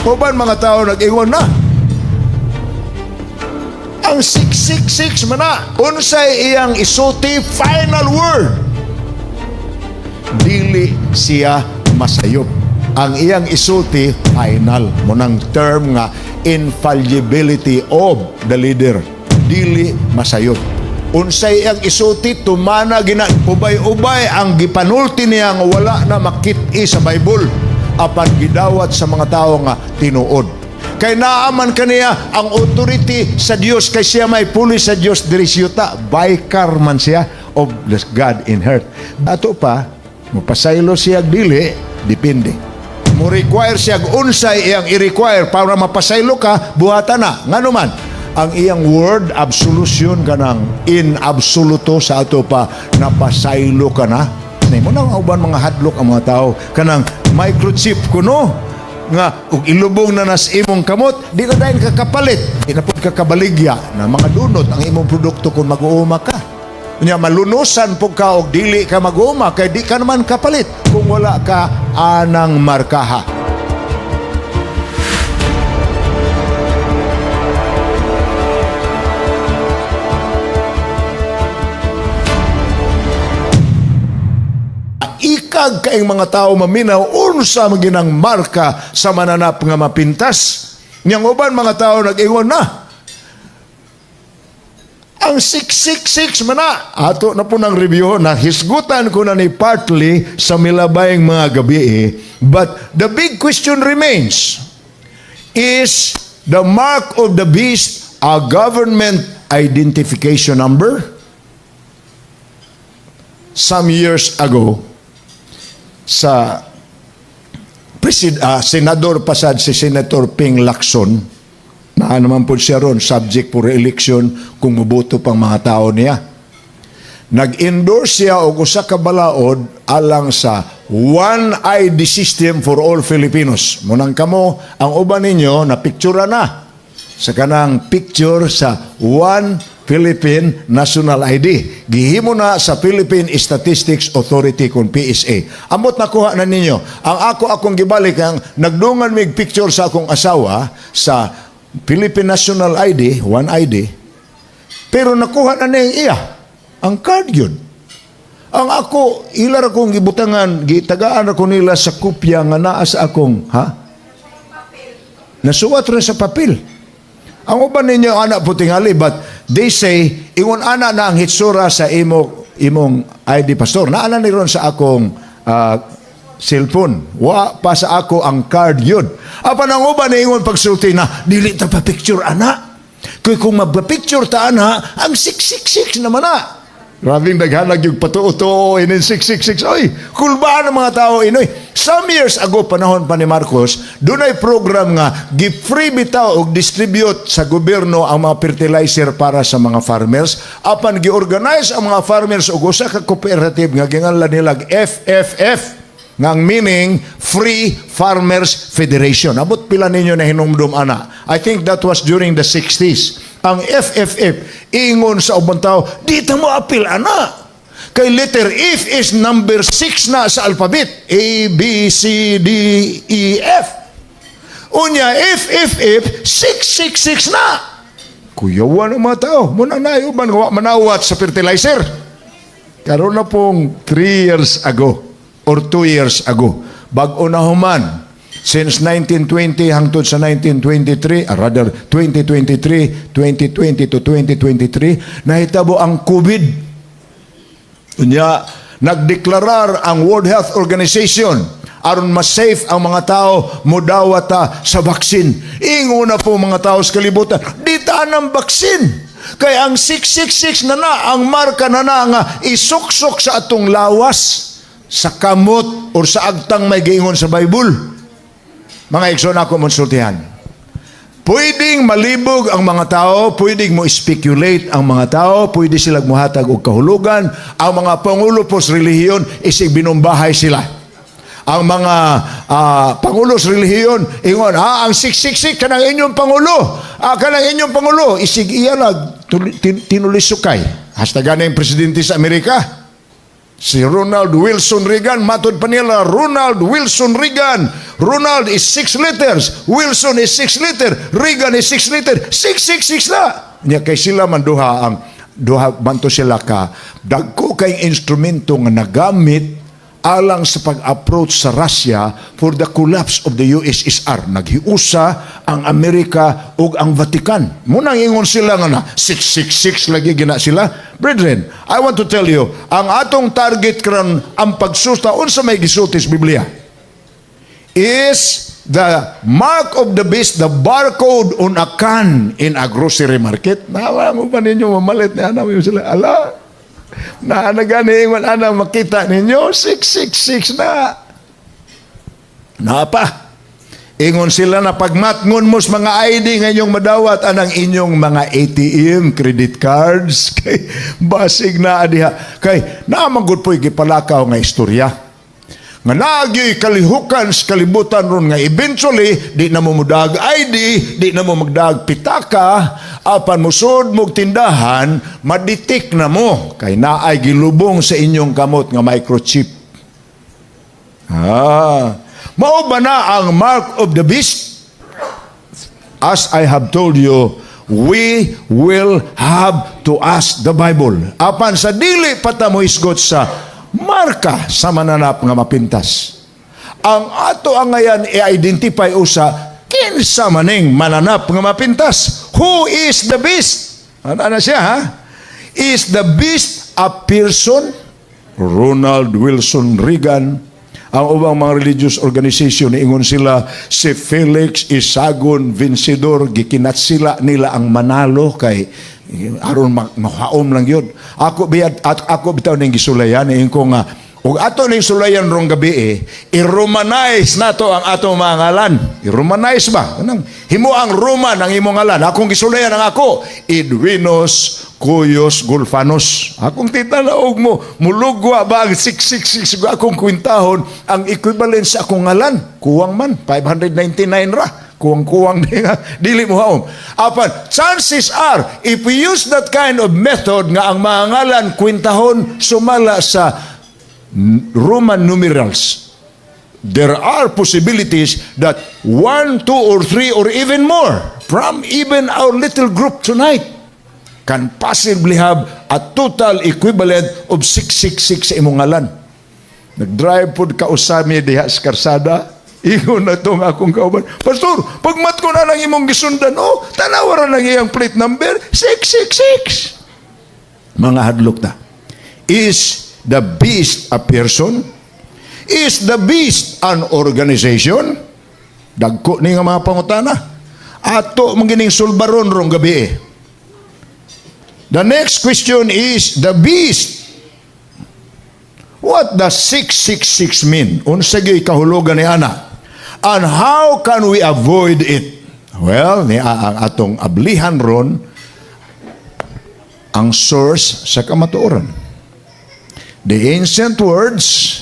Uban mga tao nag-ingon na. Ang 666 man na, unsay iyang isulti final word. Dili siya masayop. Ang iyang isulti final. Munang term nga infallibility of the leader. Dili masayop. Unsay iyang isulti tumana gina ubay-ubay ang gipanulti niya nga wala na makit-i sa Bible apan gidawat sa mga tao nga tinuod. Kay naaman kaniya ang authority sa Dios kay siya may puli sa Dios diri siyuta. Baikar man siya of the God in her. Ato pa, mapasaylo siya dili, depende. Mo require siya unsay iyang i-require para mapasaylo ka, buhatan na. Ngano man, ang iyang word, absolution ka ng in absoluto sa ato pa, napasaylo ka na. Mo nang uban mga hadlok ang mga tao, kanang microchip kuno, nga ug ilubong na nas imong kamot di na dayon kakapalit inapod kakabaligya na mga dunot ang imong produkto kung mag-uuma ka nya malunusan pug ka og dili ka mag-uuma kay di ka naman kapalit kung wala ka anang markaha. Ikag kaing mga tao maminaw unsa maginang marka sa mananap nga mapintas. Niyang uban mga tao nag-ingon na. Ang 666 man na. Ato na po ng review na hisgutan ko na ni partly sa milabayng mga gabi But the big question remains, is the mark of the beast a government identification number? Some years ago, sa senador pasad si Senator Ping Lacson na naman po siya ron subject for election kung muboto pang mga tao niya. Nag-endorse siya og usa ka balaod alang sa one ID system for all Filipinos. Munang kamo ang uban ninyo na picture na sa kanang picture sa one Philippine National ID. Gihimo na sa Philippine Statistics Authority kung PSA. Amot nakuha na ninyo. Ang akong gibalik ang nagdungan mig picture sa akong asawa sa Philippine National ID, one ID. Pero nakuha na niya iya. Ang card yun. Ang ako, ilar akong gibutangan, gitagaan ako nila sa kopya nga naa sa akong, nasuwat rin sa papel. Ang uban ninyo anak po tingali, but they say, ingon ana na ang hitsura sa imong ID pastor. Naana ni ron sa akong cellphone. Wa pa sa ako ang card yun. Apan ang uban na ingon pagsulti na, dili ta pa picture ana. Kung magpa-picture ta ana, ang 666 naman na. Rabing naghanag yung patuo-tuo inin 666. Oy, kulbaan ang mga tao inoy. Some years ago, panahon pa ni Marcos, doon ay program nga, give-free bitaw o distribute sa gobyerno ang mga fertilizer para sa mga farmers. Apan gi-organize ang mga farmers o usa ka cooperative nga ginganlan nilag FFF, ngang meaning Free Farmers Federation. Abot pila ninyo na hinumdum ana. I think that was during the 60s. Ang FFF, ingon sa ubang tao, di ta mo apil ana. Kay letter F is number 6 na sa alphabet. A, B, C, D, E, F. Unya, FFF, 666 na. Kuyawan ang mga tao. Muna na uban manawat sa fertilizer. Karoon na pong 3 years ago or 2 years ago. Bag-o na human. Since 1920 hangtod sa 1923, rather 2023, 2020 to 2023, nahitabo ang COVID. Unya, nagdeklarar ang World Health Organization aron mas safe ang mga tao modawata sa baksin. Ingo na po mga tao sa kalibutan, di taan ang baksin. Kaya ang 666 na ang marka na nga isuksok sa atong lawas, sa kamot o sa agtang may giingon sa Bible. Mga igsoon ako monsultihan. Pwedeng malibog ang mga tao, pwedeng mo speculate ang mga tao, pwede silang muhatag og kahulugan. Ang mga pangulo po sa relihiyon, isig binumbahay sila. Ang mga pangulo sa relihiyon, ingon, ang 666, kanang inyong pangulo. Kanang inyong pangulo, isig iyalag, tinulisukay. Hasta gana yung presidente sa Amerika. Si Ronald Wilson Reagan, matod pa nila, Ronald Wilson Reagan. Ronald is 6 letters. Wilson is 6 letter. Reagan is 6 letter. 666 na. Nya kay sila man duha banto sila ka dagko kay instrumento nga nagamit alang sa pag-approach sa Russia for the collapse of the USSR. Naghiusa ang Amerika ug ang Vatican. Munang ingon sila nga na 666 lagi gina sila. Brethren, I want to tell you, ang atong target karon ang pagsusta unsa may gisulti sa Biblia is the mark of the beast, the barcode on a can in a grocery market. Nawa mo pa ninyo mamalit ni ana mo sila. Ala, na nagani ingon ana makita ninyo 666 na. Napa? Ingon sila na pagmatngon mo sa mga ID nga inyong madawat anang inyong mga ATM, credit cards, kay basig na adiha. Kay naamang po'y gipalakaw nga istorya. Nga nagyoy kalihukan sa kalibutan ron nga eventually di na mo mudag ID, di na mo magdag pitaka, apan musod mog tindahan, maditik na mo kay naay gilubong sa inyong kamot nga microchip. Mao ba na ang mark of the beast? As I have told you, we will have to ask the Bible. Apan sa dili pata mo isgot sa marka sa mananap nga mapintas. Ang ato ang ngayon i-identify usa kinsa maning mananap nga mapintas. Who is the beast? Ano siya ha? Is the beast a person? Ronald Wilson Reagan. Ang ubang mga religious organization ingon sila si Felix Isagon Vencedor, gikinat sila nila ang manalo kay aron mahaom lang yun. Ako bitaw ning gisulayan ko nga ug ato ning sulayan rong gabi i-romanize nato ang atong mga ngalan. I-romanize ba? Anong himo ang Roman ang imong ngalan? Akong gisulayan ang ako Edwinos Cuyos Gulfanos. Akong titanaog mo mulugwa ba ang 666 akong kwintahon ang equivalent sa akong ngalan? Kuwang man 599 ra. Kuwang-kuwang dili mo haom. Apan, chances are, if we use that kind of method nga ang mga ngalan kwintahon sumala sa Roman numerals, there are possibilities that 1, 2, or 3, or even more from even our little group tonight can possibly have a total equivalent of 666 sa imong ngalan. Nag-drive po ka usami diha sa karsada, ingon na itong akong kauban, Pastor, pagmat ko na lang imong gisundan, tanawaran lang iyang plate number, 666. Mga hadlok ta. Is the beast a person? Is the beast an organization? Dagko ni nga mga pangutana. Ato magining sulbaron rong gabi The next question is, the beast. What does 666 mean? Unsa gyud kahulugan ni ana? And how can we avoid it? Well, ang atong ablihan ron ang source sa kamatuoran. The ancient words,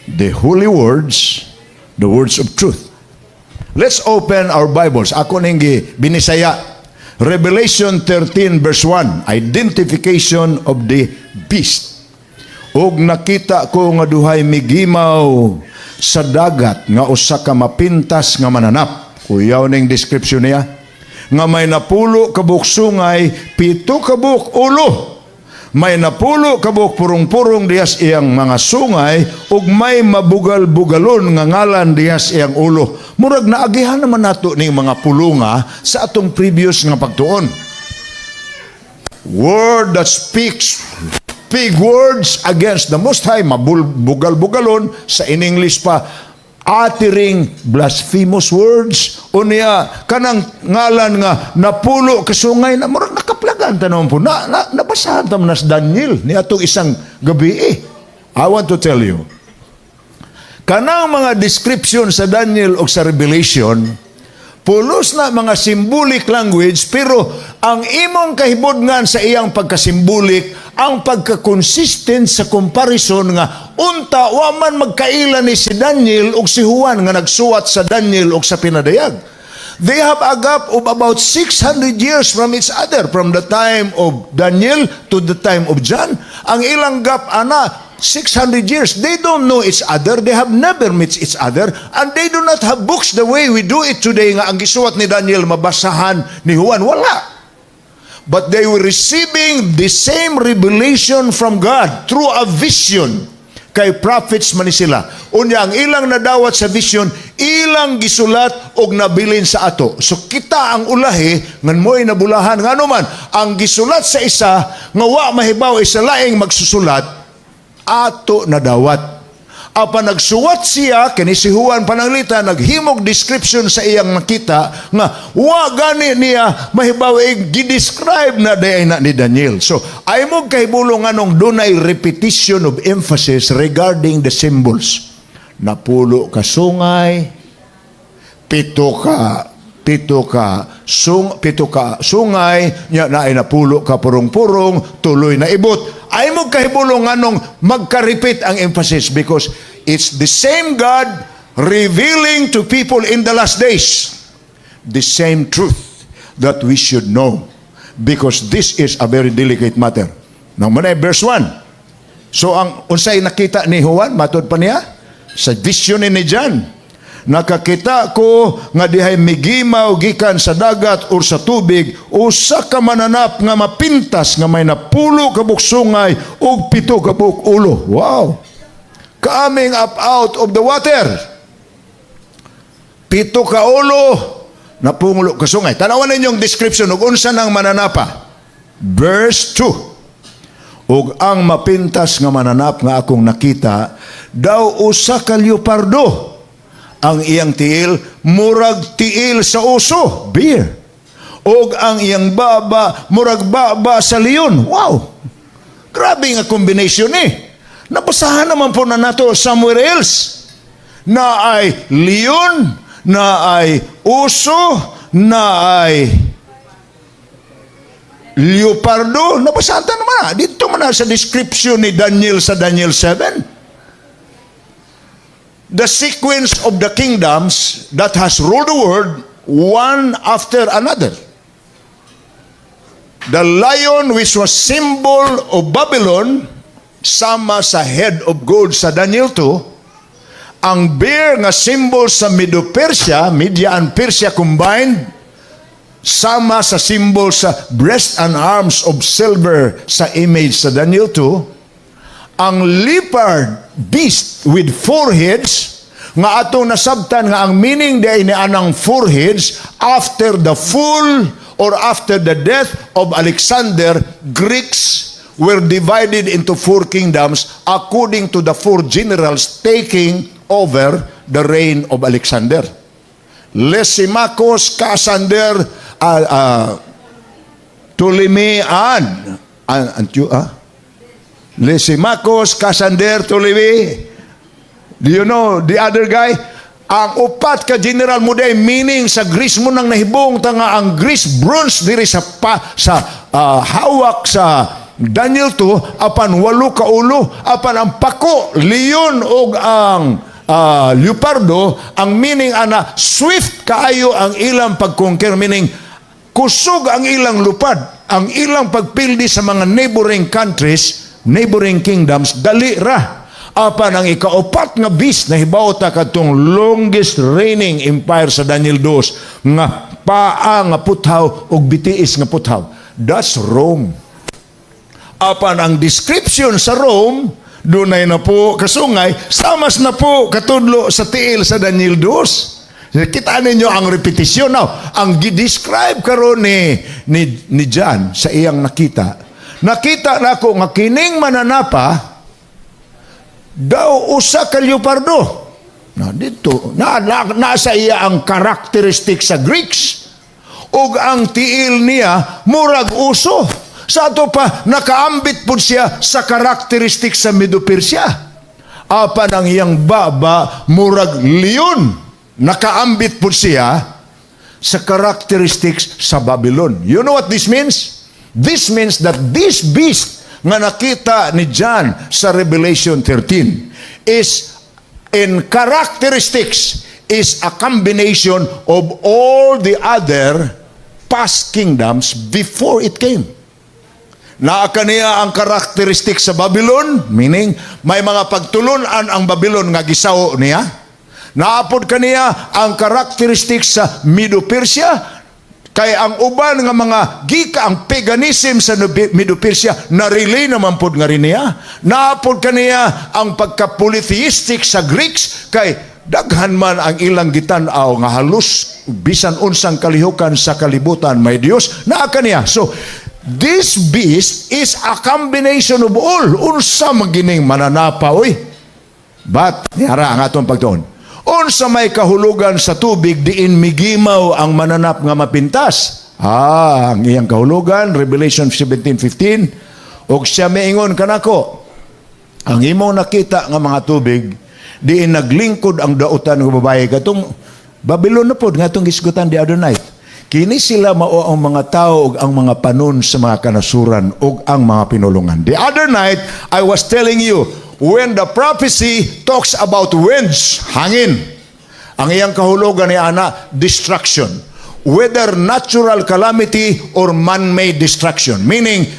the holy words, the words of truth. Let's open our Bibles. Ako ning binisaya. Revelation 13 verse 1, identification of the beast. Og nakita ko nga duhay migimaw sa dagat nga usa ka mapintas nga mananap. Kuyaw ning description niya. Nga may napulo kabuk sungay, 7 kabuk ulo. May napulo kabuk purong-purong diyas iyang mga sungay, ug may mabugal-bugalon nga ngalan diyas iyang ulo. Murag naagihan naman nato ning mga pulunga sa atong previous nga pagtuon. Word that speaks big words against the Most High, mabugal-bugalon, sa in English pa, uttering blasphemous words. Unya, kanang ngalan nga napulo kasungay na murag nakaplagan tanon po. Nabasahan ta man sa Daniel ni atong isang gabi. I want to tell you, kanang mga description sa Daniel o sa Revelation, pulos na mga symbolic language, pero ang imong kahibudngan sa iyang pagkasimbolik, ang pagka-consistent sa comparison nga unta wa man magkaila ni si Daniel o si Juan nga nagsuwat sa Daniel o sa pinadayag. They have a gap of about 600 years from each other, from the time of Daniel to the time of John. Ang ilang gap ana 600 years. They don't know each other. They have never met each other. And they do not have books the way we do it today nga ang gisuwat ni Daniel mabasahan ni Juan. Wala. But they were receiving the same revelation from God through a vision. Kay prophets man ni sila. Unya, ang ilang nadawat sa vision, ilang gisulat og nabilin sa ato. So kita ang ulahi, ngan mo'y nabulahan. Nga naman, ang gisulat sa isa, nga wa mahibaw isa laing magsusulat, ato nadawat. Apa nagsuwat siya, kini si Juan Pananglita, naghimog description sa iyang nakita, nga wa gani niya mahibaw gidescribe na day na ni Daniel. So, ay mo kahibulong anong dunay repetition of emphasis regarding the symbols. Napulo ka sungay, pito ka sungay, nya na ay napulo ka purong-purong, tuloy na ibot. Ay mo kahibulong anong magka-repeat ang emphasis because it's the same God revealing to people in the last days the same truth that we should know because this is a very delicate matter. Nang manay verse 1. So ang unsay nakita ni Juan, matod pa niya sa vision ni John. Nakakita ko nga dihay migimaw gikan sa dagat or sa tubig usa ka mananap nga mapintas nga may napulo ka buksungay ug pito ka ulo. Wow! Coming up out of the water. Pito ka ulo, napungulo ka sungay. Tanawan ninyong description ug unsa nang mananapa. Verse 2. Ug ang mapintas nga mananap nga akong nakita daw usa ka leopardo. Ang iyang tiil, murag tiil sa uso, bear. Og ang iyang baba, murag baba sa leon. Wow! Grabe nga combination eh. Nabasahan naman po na nato somewhere else. Na ay leon, na ay uso, na ay leopardo. Nabasahan naman na. Dito man na sa description ni Daniel sa Daniel 7. The sequence of the kingdoms that has ruled the world one after another. The lion which was symbol of Babylon, sama sa head of gold sa Daniel 2, ang bear nga symbol sa Medo-Persia, Media and Persia combined, sama sa symbol sa breast and arms of silver sa image sa Daniel 2, ang leopard beast with four heads nga atong nasabtan nga ang meaning day ni anang four heads after the full or after the death of Alexander, Greeks were divided into four kingdoms according to the four generals taking over the reign of Alexander. Lysimachus, Cassander, Ptolemaian, Lysimachus, Cassander, Ptolemy. Do you know the other guy? Ang upat ka general mo day, meaning sa Greece mo nang nahibong tanga ang Greece bronze diri sa hawak sa Daniel 2 apan 8 ka ulo apan ang pako leon og ang leopardo ang meaning ana swift kaayo ang ilang pagconquer, meaning kusog ang ilang lupad, ang ilang pagpildi sa mga neighboring countries, neighboring kingdoms, dali ra. Apan ang ikaupat nga beast na hibaw ta kadtong longest reigning empire sa Daniel 2 nga paa nga puthaw ug bitiis nga puthaw. That's Rome. Apan ang description sa Rome, dunay na po kasungay, samas na po katudlo sa tiil sa Daniel 2. Kita ninyo ang repetisyon. Now, ang describe karon ni John sa iyang nakita. Nakita na ko nga kining mananapa daw usa ka leopardo. Na dito, nasa iya ang karakteristik sa Greeks. Ug ang tiil niya murag uso. Sa ato pa nakaambit pud siya sa karakteristik sa Medo-Persia. Apan ang iyang baba murag leon. Nakaambit pud siya sa characteristics sa Babylon. You know what this means? This means that this beast nga nakita ni John sa Revelation 13 is in characteristics is a combination of all the other past kingdoms before it came. Naa kaniya ang karakteristik sa Babylon, meaning may mga pagtulunan ang Babylon nga gisaw niya. Naapod kaniya ang karakteristik sa Medo-Persia, kay ang uban nga mga gika ang paganism sa Medo-Persia na-relay naman pod nga rin niya. Naapod kaniya ang pagka-polytheistic sa Greeks, kay daghan man ang ilang gitan-aw nga halos bisan unsang kalihukan sa kalibutan may Dios. Naa kaniya. So this beast is a combination of all. Unsa magining mananapa, oy. But, nihara ang atong pagtuon. Unsa may kahulugan sa tubig, diin migimaw ang mananap nga mapintas. Ang iyang kahulugan, Revelation 17:15. Og siya maingon kanako, ang imong nakita nga mga tubig, diin naglingkod ang dautan nga babae. Katong Babylon na pod, nga itong gisgutan the other night. Kini sila mao ang mga tao ug ang mga panon sa mga kanasuran ug ang mga pinulungan. The other night, I was telling you, when the prophecy talks about winds, hangin, ang iyang kahulugan ni ana, destruction. Whether natural calamity or man-made destruction. Meaning,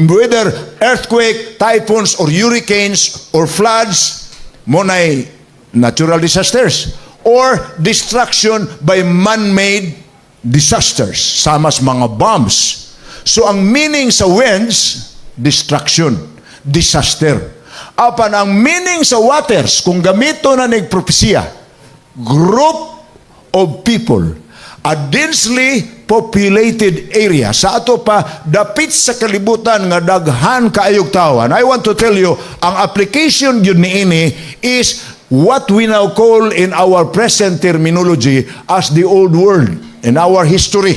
whether earthquake, typhoons, or hurricanes, or floods, monay natural disasters, or destruction by man-made disasters, samas mga bombs. So ang meaning sa winds, destruction, disaster. Apan ang meaning sa waters, kung gamito na nagpropesya, group of people, a densely populated area. Sa ato pa, dapit sa kalibutan nga daghan kaayog tawan. I want to tell you, ang application yun niini is what we now call in our present terminology as the old world. In our history.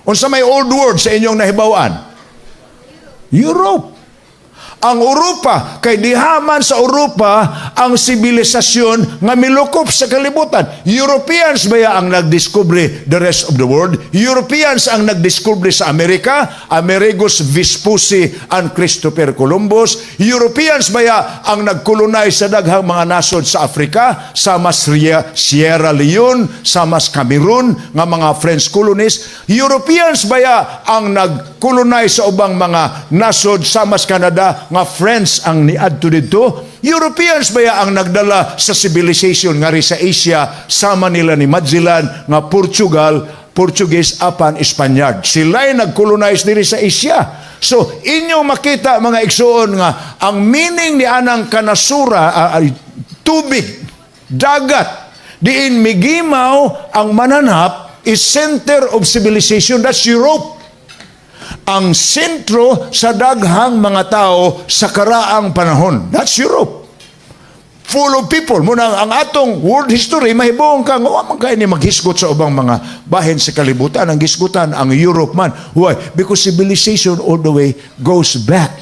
Unsa may old world sa inyong nahibawan? Europe. Ang Europa, kay dihaman sa Europa ang sibilisasyon nga milukop sa kalibutan. Europeans ba ang nagdiskubre the rest of the world? Europeans ang nagdiskubre sa Amerika, Amerigos Vespucci and Christopher Columbus. Europeans ba ang nagkolonize sa daghang mga nasod sa Africa, sama Sierra Leone, sama Cameroon, nga mga French colonies. Europeans ba ang nagkolonize sa ubang mga nasod, sama Canada, nga French ang niadto dito. Europeans ba ang nagdala sa civilization nga ri sa Asia, sama nila ni Magellan nga Portugal, Portuguese apan Espanyol. Sila'y nag-colonize diri sa Asia. So inyong makita mga igsoon nga ang meaning ni anang kanasura tubig, dagat, diin migimaw ang mananap is center of civilization. That's Europe. Ang sentro sa daghang mga tao sa karaang panahon. That's Europe. Full of people. Muna ang atong world history, mahibong ka, man kayo ni maghisgot sa ubang mga bahin sa kalibutan. Ang hisgutan, ang Europe man. Why? Because civilization all the way goes back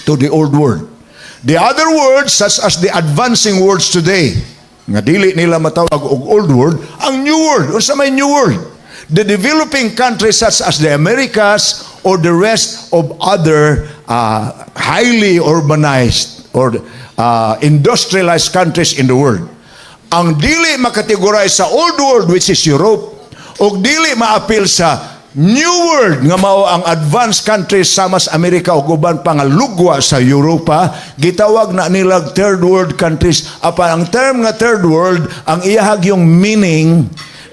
to the old world. The other words, such as the advancing words today, nga dili nila matawag og old world, ang new world. Unsa may new world? The developing countries such as the Americas or the rest of other highly urbanized or industrialized countries in the world. Ang dili makategorize sa old world, which is Europe, o dili maapil sa new world nga mao ang advanced countries sama sa Amerika o uban pa nga lugwa sa Europa, gitawag na nila third world countries. Apan ang term nga third world, ang iyahag yung meaning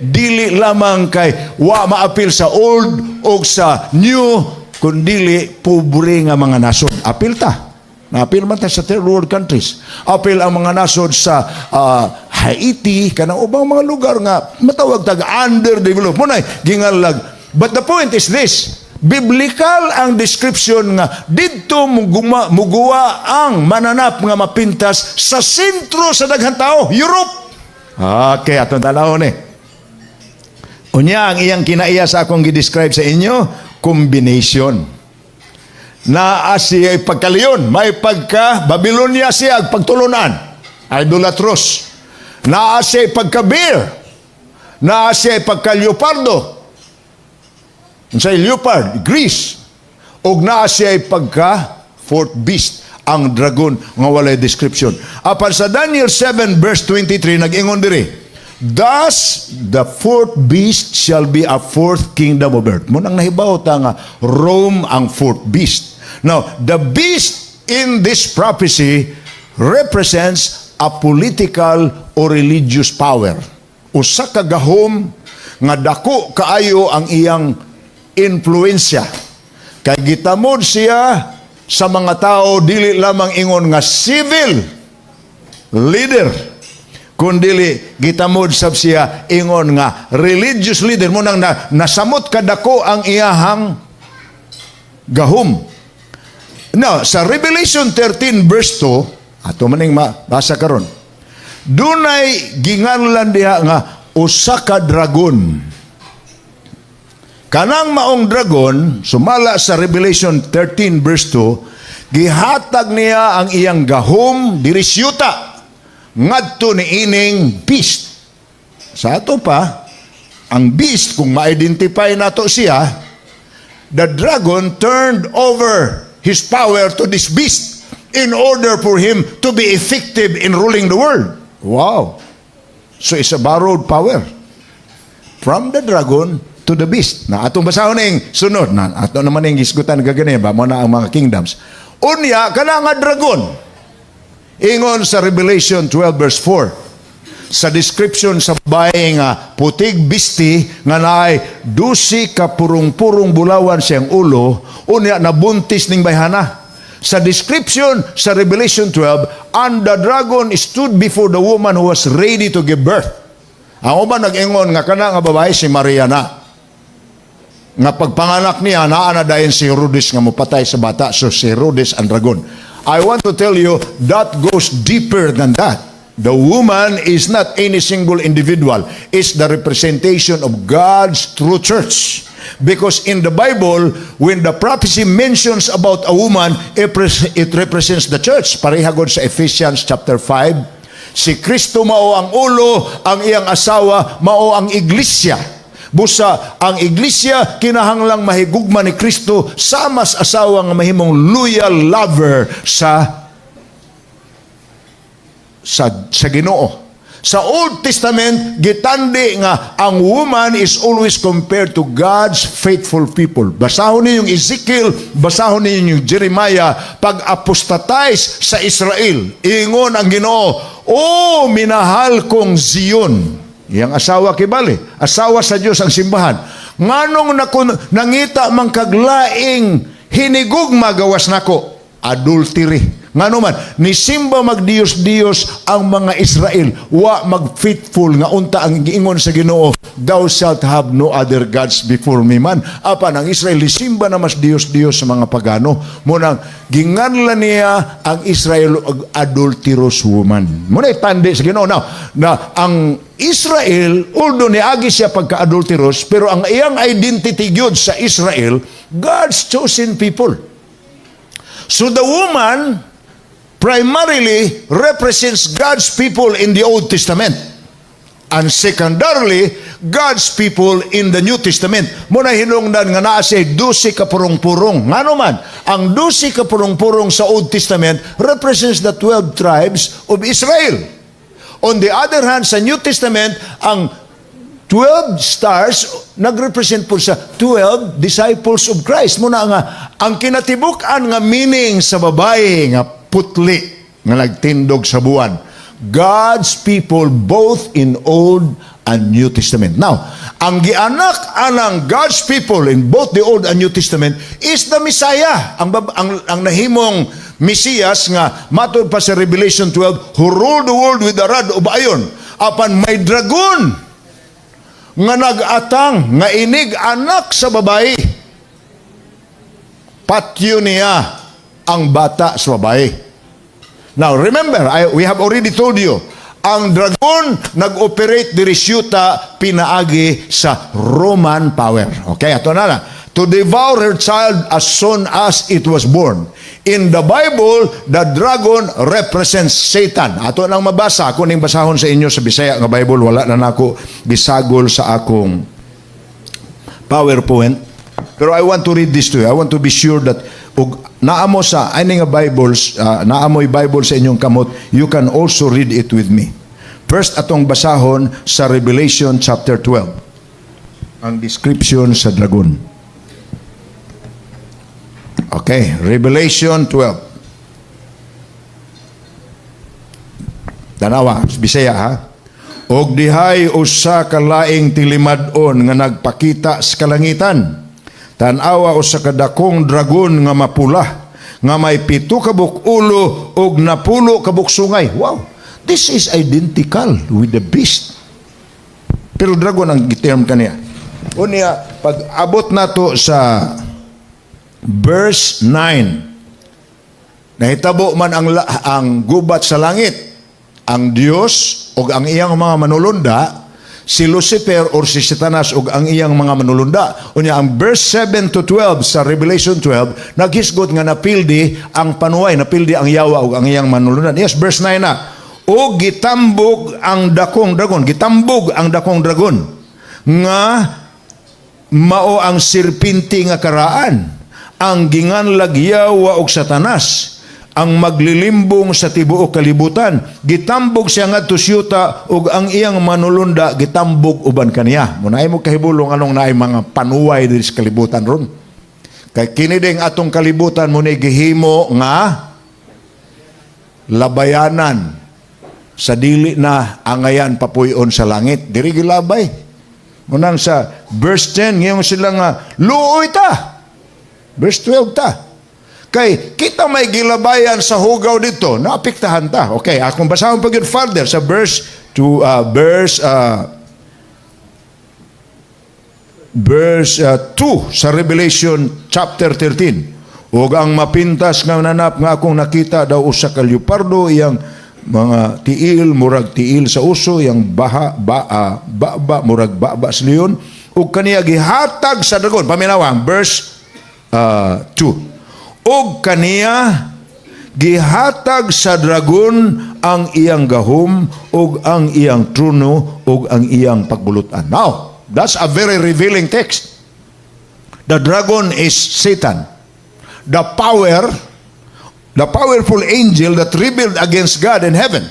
dili lamang kay wa maapil sa old o sa new, kundili pobre nga mga nasod. Apil ta. Naapil man ta sa third world countries. Apil ang mga nasod sa Haiti, kanang ubang mga lugar nga matawag tag underdeveloped. Munay gingalag. But the point is this. Biblical ang description nga didto muguwa ang mananap nga mapintas sa sentro sa daghang tao, Europe. Okay, atong tanawon ni. Unya, ang iyang kinaiya sa akong gidescribe sa inyo, combination. Na siya pagkaliyon, may pagka Babylonia siya, pagtulunan, idolatros. Na siya pagka-bear, na siya pagka-leopardo, sa leopard, Greece, o na siya pagka-fourth beast, ang dragon, nga walay description. Apan sa Daniel 7 verse 23, nag-ingon diri, thus, the fourth beast shall be a fourth kingdom of earth. Munang nahibaw ta nga Rome ang fourth beast. Now, the beast in this prophecy represents a political or religious power. Usa ka gahom nga dako kaayo ang iyang influensya. Kay gitamod siya sa mga tao dili lamang ingon nga civil leader, kundi gitamod sab siya ingon nga religious leader. Mo nang nasamot kadako ang iyahang gahom. Now, sa Revelation 13 verse 2, ato maning mabasa karon. Dunay ginganlan diha nga usa ka dragon. Kanang maong dragon, sumala sa Revelation 13 verse 2, gihatag niya ang iyang gahom diri siyuta ngadto ni ining beast. Sa ato pa, ang beast, kung ma-identify nato siya, the dragon turned over his power to this beast in order for him to be effective in ruling the world. Wow! So it's a borrowed power from the dragon to the beast. Na atong basahon ning sunod na ato naman ning gisgutan gagani ba mo na ang mga kingdoms. Unya kana nga dragon. Ingon sa Revelation 12 verse 4. Sa description sa babae nga putig bisti nga naay 12 ka purong-purong bulawan siyang ulo, unya nabuntis ning bayhana. Sa description sa Revelation 12, and the dragon stood before the woman who was ready to give birth. Ang uban nag-ingon nga kana nga babae si Maria na. Nga pagpanganak niya, naana dayon si Herodes nga mupatay sa bata. So si Herodes ang dragon. I want to tell you, that goes deeper than that. The woman is not any single individual. It's the representation of God's true church. Because in the Bible, when the prophecy mentions about a woman, it represents the church. Parehagod sa Ephesians chapter 5. Si Kristo mao ang ulo, ang iyang asawa mao ang iglesia. Busa, ang iglesia kinahanglang mahigugma ni Kristo sama sa asawa nga mahimong loyal lover sa Ginoo. Sa Old Testament, gitandi nga ang woman is always compared to God's faithful people. Basahon ninyong Ezekiel, basahon ninyong Jeremiah, pag-apostatize sa Israel, ingon ang Ginoo, "O minahal kong Zion." Yang asawa kibali, asawa sa Diyos ang simbahan. Nganong nangita mang kaglaing hinigugma gawas nako, adultery. Ngano man, ni simba magdiyos-diyos ang mga Israel, wa mag-faithful nga unta ang giingon sa Ginoo, "Thou shalt have no other gods before me man." Apan ang Israel simba na mas diyos-diyos sa mga pagano. Munang ginganlan niya ang Israel og adulterous woman. Muna tandi sa Ginoo na ang Israel, although niagi siya pagka-adulterous, pero ang iyang identity gyud sa Israel, God's chosen people. So the woman primarily represents God's people in the Old Testament. And secondarily, God's people in the New Testament. Muna hinungdan nga naa siya 12 ka purong-purong. Ngano man, ang 12 ka purong-purong sa Old Testament represents the 12 tribes of Israel. On the other hand, sa New Testament, ang 12 stars nagrepresent po sa 12 disciples of Christ. Muna nga, ang kinatibuk-an nga meaning sa babae nga putli nga nagtindog sa buwan. God's people both in Old and New Testament. Now, ang gianak anang God's people in both the Old and New Testament is the Messiah. Ang nahimong Mesiyas nga matod pa sa Revelation 12, who ruled the world with a rod of iron. Apan may dragon nga nag-atang nga inig anak sa babae. Patyo niya ang bata sa babae. Now, remember, we have already told you, ang dragon nag-operate diri siyuta pinaagi sa Roman power. Okay, ato na lang. To devour her child as soon as it was born. In the Bible, the dragon represents Satan. Ato nang mabasa, ako ning basahon sa inyo sa Bisaya nga Bible, wala na nako gisagol sa akong PowerPoint. Pero I want to read this to you. I want to be sure that naamo sa ani nga Bibles, naamoy Bible sa inyong kamot, you can also read it with me. First atong basahon sa Revelation chapter 12. Ang description sa dragon. Okay, Revelation 12. Tanawa, Bisaya ha. Og dihay usa ka laing tilimad-on nga nagpakita sa kalangitan. Tanawa usa ka dakong dragon nga mapula, nga may 7 kabuk ulo og 10 kabuk sungay. Wow, this is identical with the beast. Pero dragon ang giterm kaniya. Unya, pag abot nato sa verse 9, nahitabo man ang gubat sa langit, ang Dios o ang iyang mga manulunda, si Lucifer or si Satanas o ang iyang mga manulunda. Unya, ang verse 7 to 12 sa Revelation 12, naghisgot nga napildi ang panuway, napildi ang yawa o ang iyang manulunda. Yes, verse 9 na. O gitambog ang dakong dragon, gitambog ang dakong dragon, nga mao ang sirpinti nga karaan, ang ginganlag yawa og Satanas, ang maglilimbong sa tibuok kalibutan. Gitambog siya ngadto siyuta ug ang iyang manulunda gitambog uban kaniya. Munay mo kahibulong anong naay mga panuway diri sa kalibutan ron. Kay kini ding atong kalibutan mo ni gihimo nga labayanan sa dili na angayan papuyon sa langit. Diri gilabay. Munang sa verse 10 ngayong sila nga luoy ta. Verse 12 ta. Kay kita may gilabayan sa hugaw dito, naapektahan ta. Okay, akong basahon pa gyud further sa verse 2 sa Revelation chapter 13. Ug ang mapintas nga nanap nga akong nakita daw usa ka leopardo, iyang mga tiil murag tiil sa uso, yang baba murag baba sa leon, ug kaniya gihatag sa dragon. Paminawang verse 2. Og kaniya gihatag sa dragon ang iyang gahom og ang iyang trono og ang iyang pagbulutan. Now, that's a very revealing text. The dragon is Satan. The powerful angel that rebelled against God in heaven,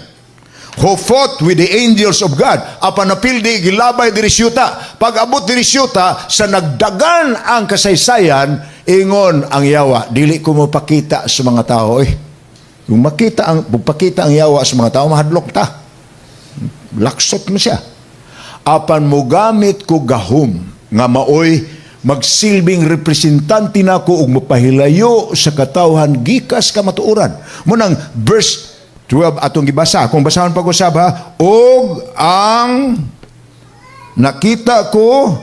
who fought with the angels of God. Apan napildi gilabay diri siyuta. Pag abot diri siyuta, sa nagdagan ang kasaysayan, ingon ang yawa, dili ko mo pakita sa mga tao. Kung pakita ang yawa sa mga tao, mahadlok ta. Laksot mo siya. Apan mo gamit ko gahom, nga maoy magsilbing representante nako ug mapahilayo sa katawhan gikas ka matuoran. Munang verse 12 atong gibasa. Kung basahon pag-usab ha, og ang nakita ko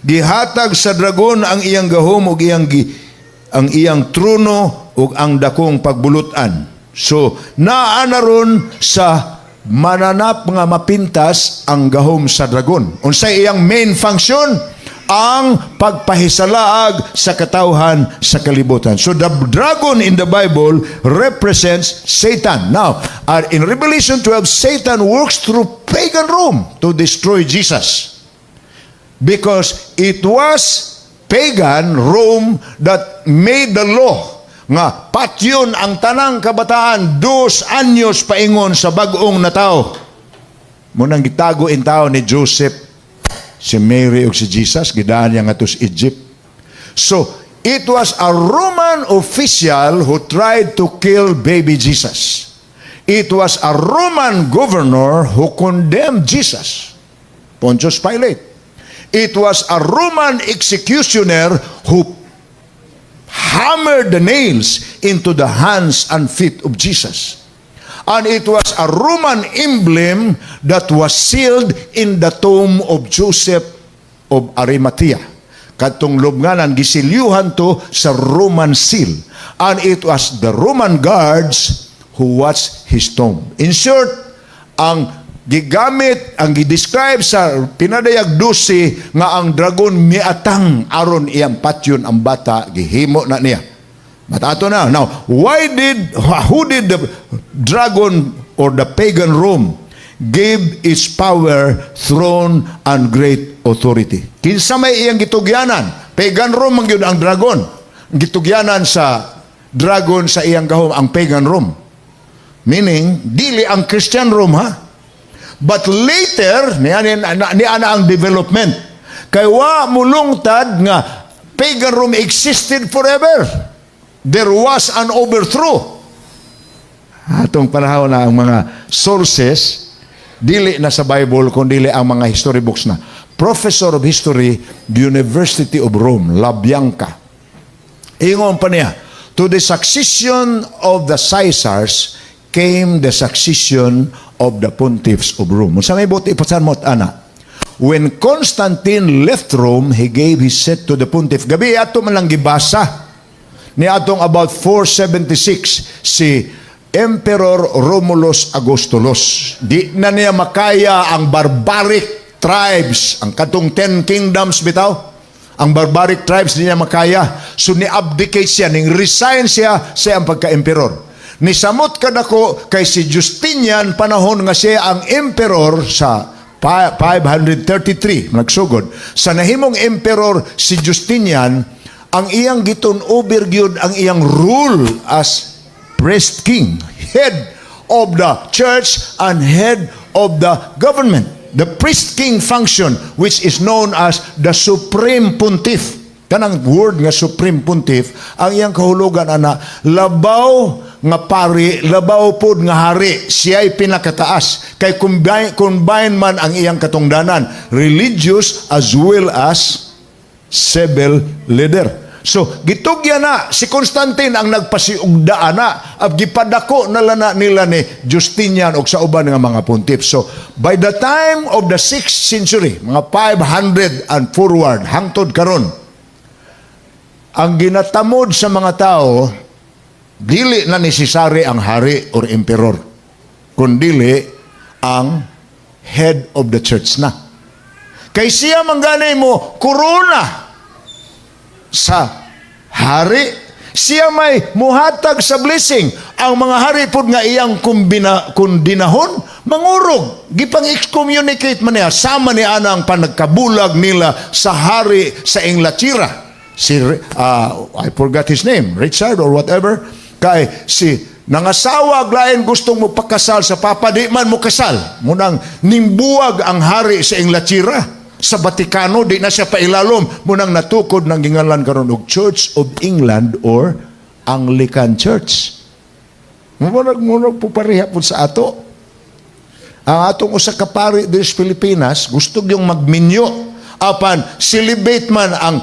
gihatag sa dragon ang iyang gahom ug ang iyang trono ug ang dakong pagbulutan. So naa na ron sa mananap nga mapintas ang gahom sa dragon. Unsay iyang main function? Ang pagpahisalaag sa katawhan sa kalibutan. So the dragon in the Bible represents Satan. Now, in Revelation 12, Satan works through pagan Rome to destroy Jesus. Because it was pagan Rome that made the law nga patyon ang tanang kabataan 2 anyos paingon sa bag-ong na tao. Munang gitago in tao ni Joseph, si Mary ug si Jesus, gidaan niya nga to sa Egypt. So, it was a Roman official who tried to kill baby Jesus. It was a Roman governor who condemned Jesus, Pontius Pilate. It was a Roman executioner who hammered the nails into the hands and feet of Jesus. And it was a Roman emblem that was sealed in the tomb of Joseph of Arimathea. Katong lubnganan, gisilyuhan to sa Roman seal. And it was the Roman guards who watched his tomb. In short, ang gigamit, ang gidescribe sa pinadayag 12 nga ang dragon miatang aron iyang patyon ang bata, gihimo na niya. Matato na. Now, who did the dragon or the pagan Rome give its power, throne, and great authority? Kinsa may iyang gitugyanan? Pagan Rome ang yun ang dragon. Gitugyanan sa dragon sa iyang gahom ang pagan Rome. Meaning, dili ang Christian Rome ha? But later, niana ang development. Kay wa mulungtad nga pagan Rome existed forever. there was an overthrow. Atong panahon na ang mga sources, dili na sa Bible, kundi ang mga history books na. Professor of History, University of Rome, LaBianca. Ingon pa niya, to the succession of the Caesars came the succession of the pontiffs of Rome. Sa may buti, ipasan mo ana. When Constantine left Rome, he gave his seat to the pontiff. Gabi, ato man lang gibasa. Ni atong about 476, si Emperor Romulus Augustulus. Di na niya makaya ang barbaric tribes, ang katong 10 kingdoms bitaw. Ang barbaric tribes di niya makaya. So ni-abdicate siya, ning-resign siya sa ang pagka-emperor. Nisamot kadako kay si Justinian panahon nga siya ang emperor sa 533, nagsugod. Sa nahimong emperor si Justinian, ang iyang gitun-over gyud ang iyang rule as priest king, head of the church and head of the government. The priest king function, which is known as the supreme pontiff. Kanang word nga supreme pontiff, ang iyang kahulugan ana, labaw nga pari, labaw pod nga hari, siya'y pinakataas. Kay combine man ang iyang katungdanan, religious as well as civil leader. So, gitugya na, si Constantine ang nagpasiugdaan na, at gipadako na lana nila ni Justinian o sa uban nga mga pontiff. So, by the time of the 6th century, mga 500 and forward, hangtod karon, ang ginatamod sa mga tao, dili na necessary ang hari or emperor, kundili ang head of the church na. Kay siya mangganay mo, korona sa hari, siya may muhatag sa blessing. Ang mga hari po nga iyang kundinahon, mangurog, gipang excommunicate man niya, sama ni ana ang panagkabulag nila sa hari sa Inglaterra. Si, I forgot his name, Richard or whatever, kay si nangasawa lain gustong mo pakasal sa papa, di man mo kasal. Munang nimbuwag ang hari sa Inglaterra. Sa Vaticano, di na siya pailalom. Munang natukod ng gingalan karon og Church of England or Anglican Church. Munag po pareha po sa ato. Ang atong usa ka pari diri sa Pilipinas, gusto yung magminyo. Apan, celibate man ang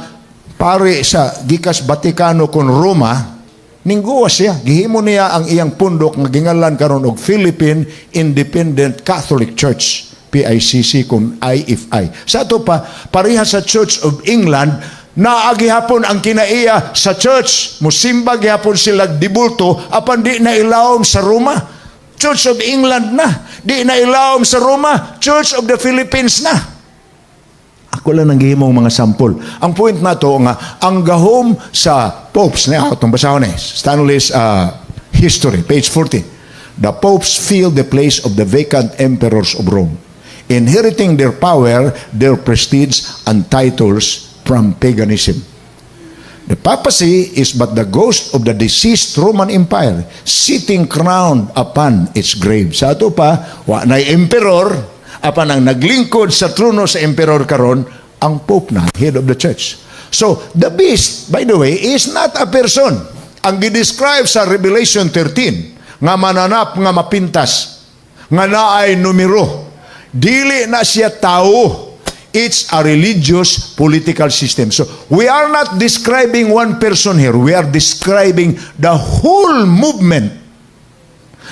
pari sa gikas Vaticano kon Roma, ningguwa siya. Gihimo niya ang iyang pundok nga gingalan karon og Philippine Independent Catholic Church. PICC kung IFI. Sa ito pa, pareha sa Church of England, naagihapon ang kinaiya sa church. Musimba gihapon sila dibulto, apan di na ilawom sa Roma. Church of England na. Di na ilawom sa Roma. Church of the Philippines na. Ako lang nang gihimong mga sampol. Ang point na to nga, ang gahom sa popes, na itong basahon Stanley's History, page 40. The popes filled the place of the vacant emperors of Rome, inheriting their power, their prestige, and titles from paganism. The papacy is but the ghost of the deceased Roman Empire, sitting crowned upon its grave. Sa ato pa, wa na'y emperor, apan ang naglingkod sa trono sa emperor karon, ang pope na, head of the church. So, the beast, by the way, is not a person. Ang gidescribe sa Revelation 13, nga mananap, nga mapintas, nga naay numero, dili na siya tao. It's a religious political system. So, we are not describing one person here. We are describing the whole movement.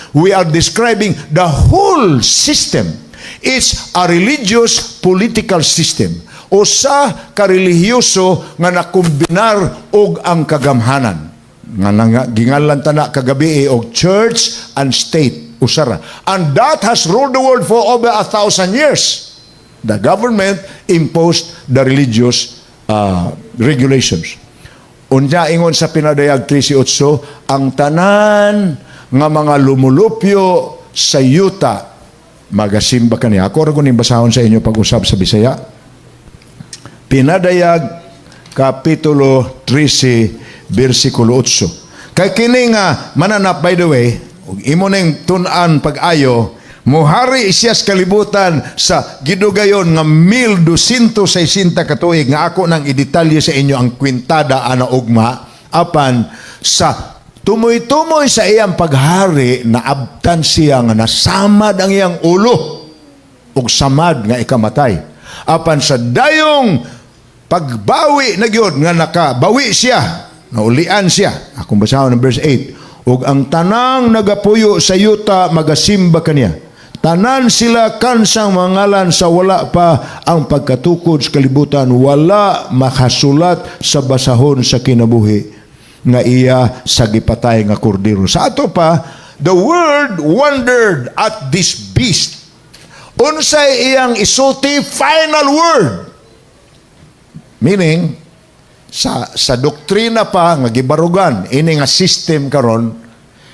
We are describing the whole system. It's a religious political system. Usa ka relihiyoso nga nakombinar og ang kagamhanan. Nga gingalan tana kagabi og church and state. Usara. And that has ruled the world for over 1,000 years. The government imposed the religious regulations. Unya ingon sa pinadayag 13:8, ang tanan nga mga lumulupyo sa yuta magasimba kaniya. Ako ra kuning basahon sa inyo pag-usab sa Bisaya. Pinadayag kapitulo 13 bersikulo 8. Kay kini nga mananap, by the way, imo ning tun-an pag-ayo, muhari siya sa kalibutan sa gidugayon nga 1260 katuig nga ako nang idetalye sa inyo ang kwintada ana ugma, apan Sa tumoy-tumoy sa iyang paghari, naabtan siya nga nasamad ang iyang ulo ug samad nga ikamatay. Apan sa dayong pagbawi na gyud nga nakabawi siya, naulian siya. Akong basahon ng verse 8. Ug ang tanang nagapuyo sa yuta magasimba kaniya. Tanan sila kansang mangalan sa wala pa ang pagkatukod sa kalibutan, wala makasulat sa basahon sa kinabuhi nga iya sa gipatay nga kordero. Sa ato pa, the world wondered at this beast. Unsay iyang isulti? Final word. Meaning, sa doktrina pa nga gibarugan, ini nga system karon,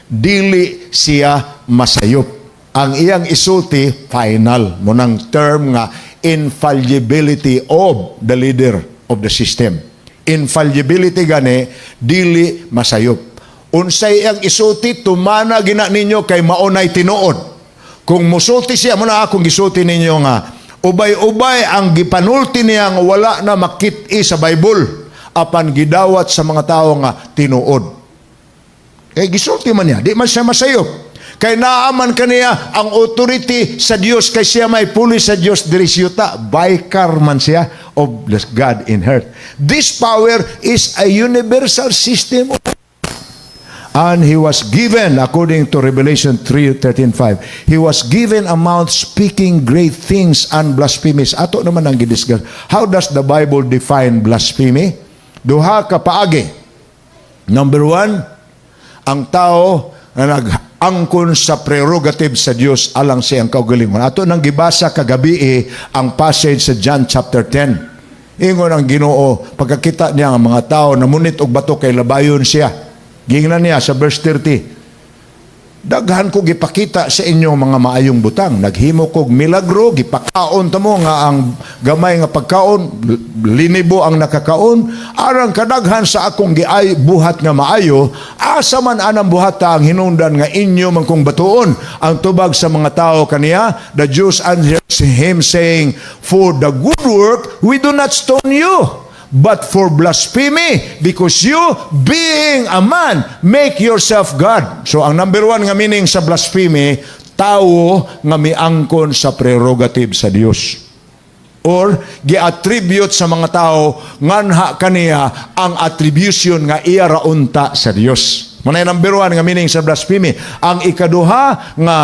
dili siya masayop. Ang iyang isulti, final. Munang term nga, infallibility of the leader of the system. Infallibility gani, dili masayop. Unsay iyang isulti, tumana gina ninyo kay maunay tinuod. Kung musulti siya, muna akong gisulti ninyo nga, ubay-ubay ang gipanulti niya nga wala na makit-i sa Bible, apan gidawat sa mga tao nga tinuod. Kaya gisulti man niya, di man siya masayop. Kay naaman kaniya ang authority sa Dios, kay siya may puli sa Dios diri siyuta, baikar man siya of the God in earth. This power is a universal system, and he was given, according to Revelation 3:13-5, he was given a mouth speaking great things and blasphemies. Ato naman ang gidiscuss. How does the Bible define blasphemy? Duha ka paagi. Number 1, ang tao na nag-angkon sa prerogative sa Dios alang siyang kaugalingon. Ato nang gibasa kagabi ang passage sa John chapter 10. Ingon ang Ginoo, pagkakita niya ang mga tao namunit og bato kay labayon siya. Gingnan niya sa verse 30. Daghan ko gipakita sa inyo mga maayong butang. Naghimo kog milagro, gipakaon tamo nga ang gamay nga pagkaon, linibo ang nakakaon. Arang kadaghan sa akong giay buhat nga maayo, asa man anang buhata ang hinungdan nga inyo man kong batuon. Ang tubag sa mga tao kaniya, the Jews answered him saying, for the good work we do not stone you, but for blasphemy, because you, being a man, make yourself God. So, ang number 1 nga meaning sa blasphemy, tao nga miangkon sa prerogative sa Dios. Or, gi-attribute sa mga tao, nganha kaniya ang attribution nga iya raunta sa Dios. Muna number 1 nga meaning sa blasphemy. Ang ikaduha nga,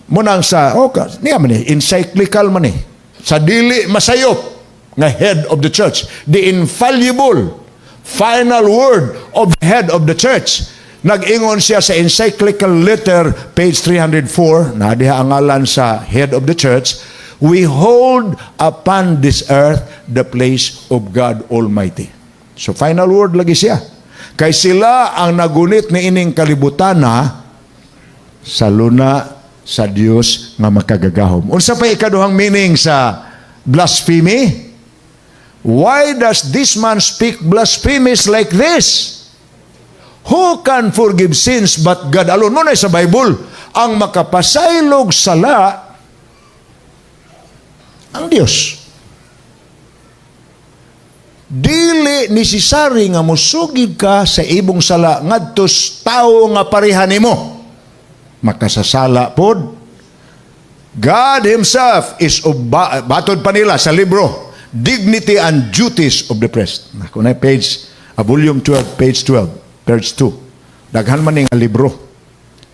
munang sa, niya man encyclical man sa dili masayop, nga head of the church, the infallible final word of the head of the church. Nag-ingon siya sa encyclical letter, page 304, na diha ang ngalan sa head of the church, we hold upon this earth the place of God Almighty. So final word lagi siya. Kay sila ang nagunit ni ining kalibutana sa luna sa Dios nga makagagahom. Unsa pa ikaduhang meaning sa blasphemy? Why does this man speak blasphemies like this? Who can forgive sins but God alone? Nunay sa Bible, ang makapasaylog sala, ang Dios. Dili necessary nga musugid ka sa ibong sala ngadtos tao nga pareha nimo. Makasasala pod. God Himself is batod pa nila sa libro, Dignity and Duties of the Priest. Kunay page, volume 12, page 12, page 2. Daghan man ning libro.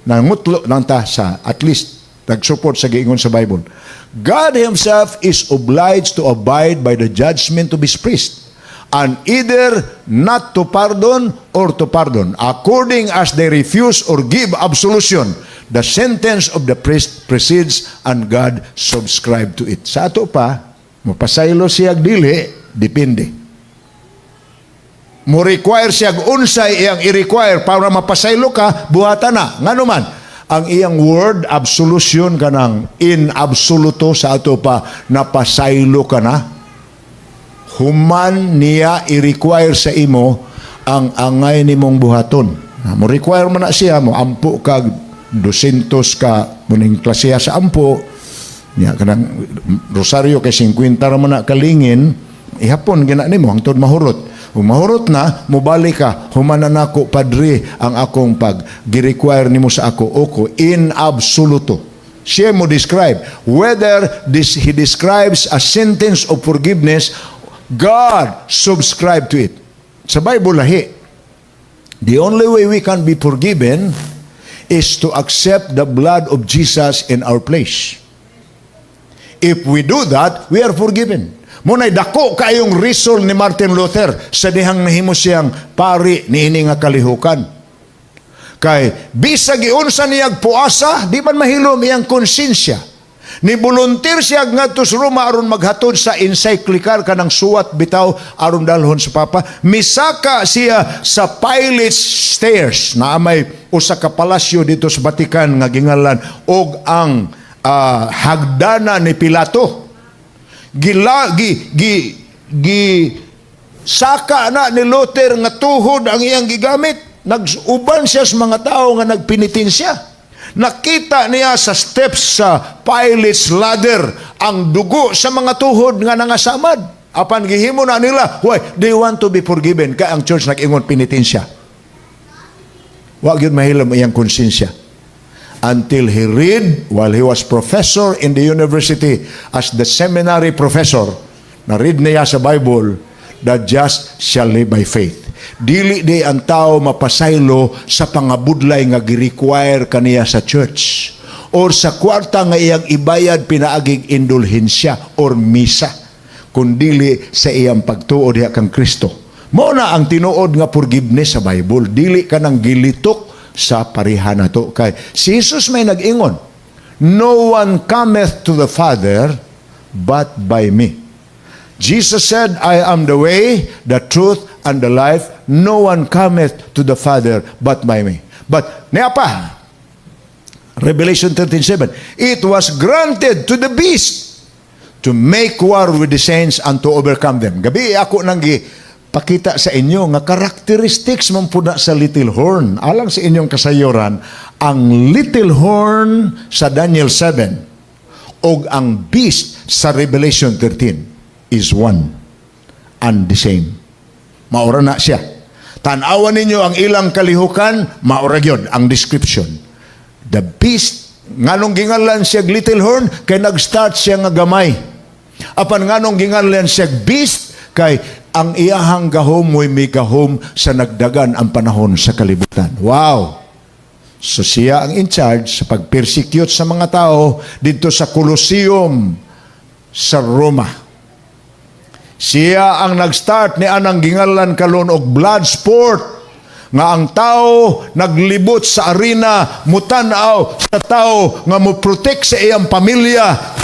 Nangutlo lang ta sa, at least, nag-support sa giingon sa Bible. God Himself is obliged to abide by the judgment of His priest, and either not to pardon or to pardon, according as they refuse or give absolution. The sentence of the priest precedes, and God subscribe to it. Sa ato pa, mapasaylo siya dili, depende. Mo require siya unsay iyang i-require para mapasaylo ka, buhatan na. Ngano man, ang iyang word, absolution ka ng in absoluto sa ato pa, napasaylo ka na. Human niya i-require sa imo ang angay nimong buhaton. Mo require man na siya, mo ampo ka, 200 ka, muning klasiya sa ampo, ya kanang rosaryo kay 50 ra man na kalingin, ihapon gina nimo hangtod mahurot. Umahurot na, mubalik ka, humanan ako, Padre, ang akong pag-require nimo sa ako, in absoluto. Siya mo describe. Whether he describes a sentence of forgiveness, God subscribe to it. Sa Bible, lahi. The only way we can be forgiven is to accept the blood of Jesus in our place. If we do that, we are forgiven. Muna'y dako kayong reason ni Martin Luther sa dihang nahimo siyang pari niini nga kalihukan. Kay bisag giunsa niyag puasa, di man mahilom iyang konsensya. Ni volunteer siya ngadto sa Roma aron maghatod sa encyclical kanang suwat bitaw aron dalhon sa Papa. Misaka siya sa Pilate's stairs na may usa ka palasyo dito sa Vatican nga gingalan og ang hagdana ni Pilato. Saka na ni Luther nga tuhod ang iyang gigamit. Nag-uban siya sa mga tao nga nagpinitin siya. Nakita niya sa steps sa Pilate's ladder ang dugo sa mga tuhod nga nangasamad. Apan gihimo na nila, why? They want to be forgiven. Kaya ang church nag-ingon pinitin siya. Wag yun mahilam iyang konsensya. Until he read, while he was professor in the university, as the seminary professor, na-read niya sa Bible, the just shall live by faith. Dili di ang tao mapasaylo sa pangabudlay nga gi-require kaniya sa church or sa kwarta nga iyang ibayad pinaaging indulhensya or misa, kundili sa iyang pagtuo diha kang Kristo. Mao na ang tinuod nga forgiveness sa Bible. Dili ka nang gilitok sa parihan nato. Kay si Jesus may nag-ingon, no one cometh to the Father but by me. Jesus said, I am the way, the truth, and the life. No one cometh to the Father but by me. But, niya pa, Revelation 13:7, it was granted to the beast to make war with the saints and to overcome them. Gabi ako nang pakita sa inyo nga characteristics man po na sa little horn. Alang sa inyong kasayuran, ang little horn sa Daniel 7 o ang beast sa Revelation 13 is one and the same. Maura na siya. Tanawan ninyo ang ilang kalihukan, maura yun ang description. The beast, nganong gingalan siya little horn, kay nag-start siya nga gamay. Apan nganong gingalan siya beast, kay ang iyahang gahom may gahom sa nagdagan ang panahon sa kalibutan. Wow! So siya ang in charge sa pag-persecute sa mga tao dito sa Colosseum sa Roma. Siya ang nag-start ni anang gingalan kalon og blood sport nga ang tao naglibot sa arena mutanaw sa tao nga mo protect sa iyang pamilya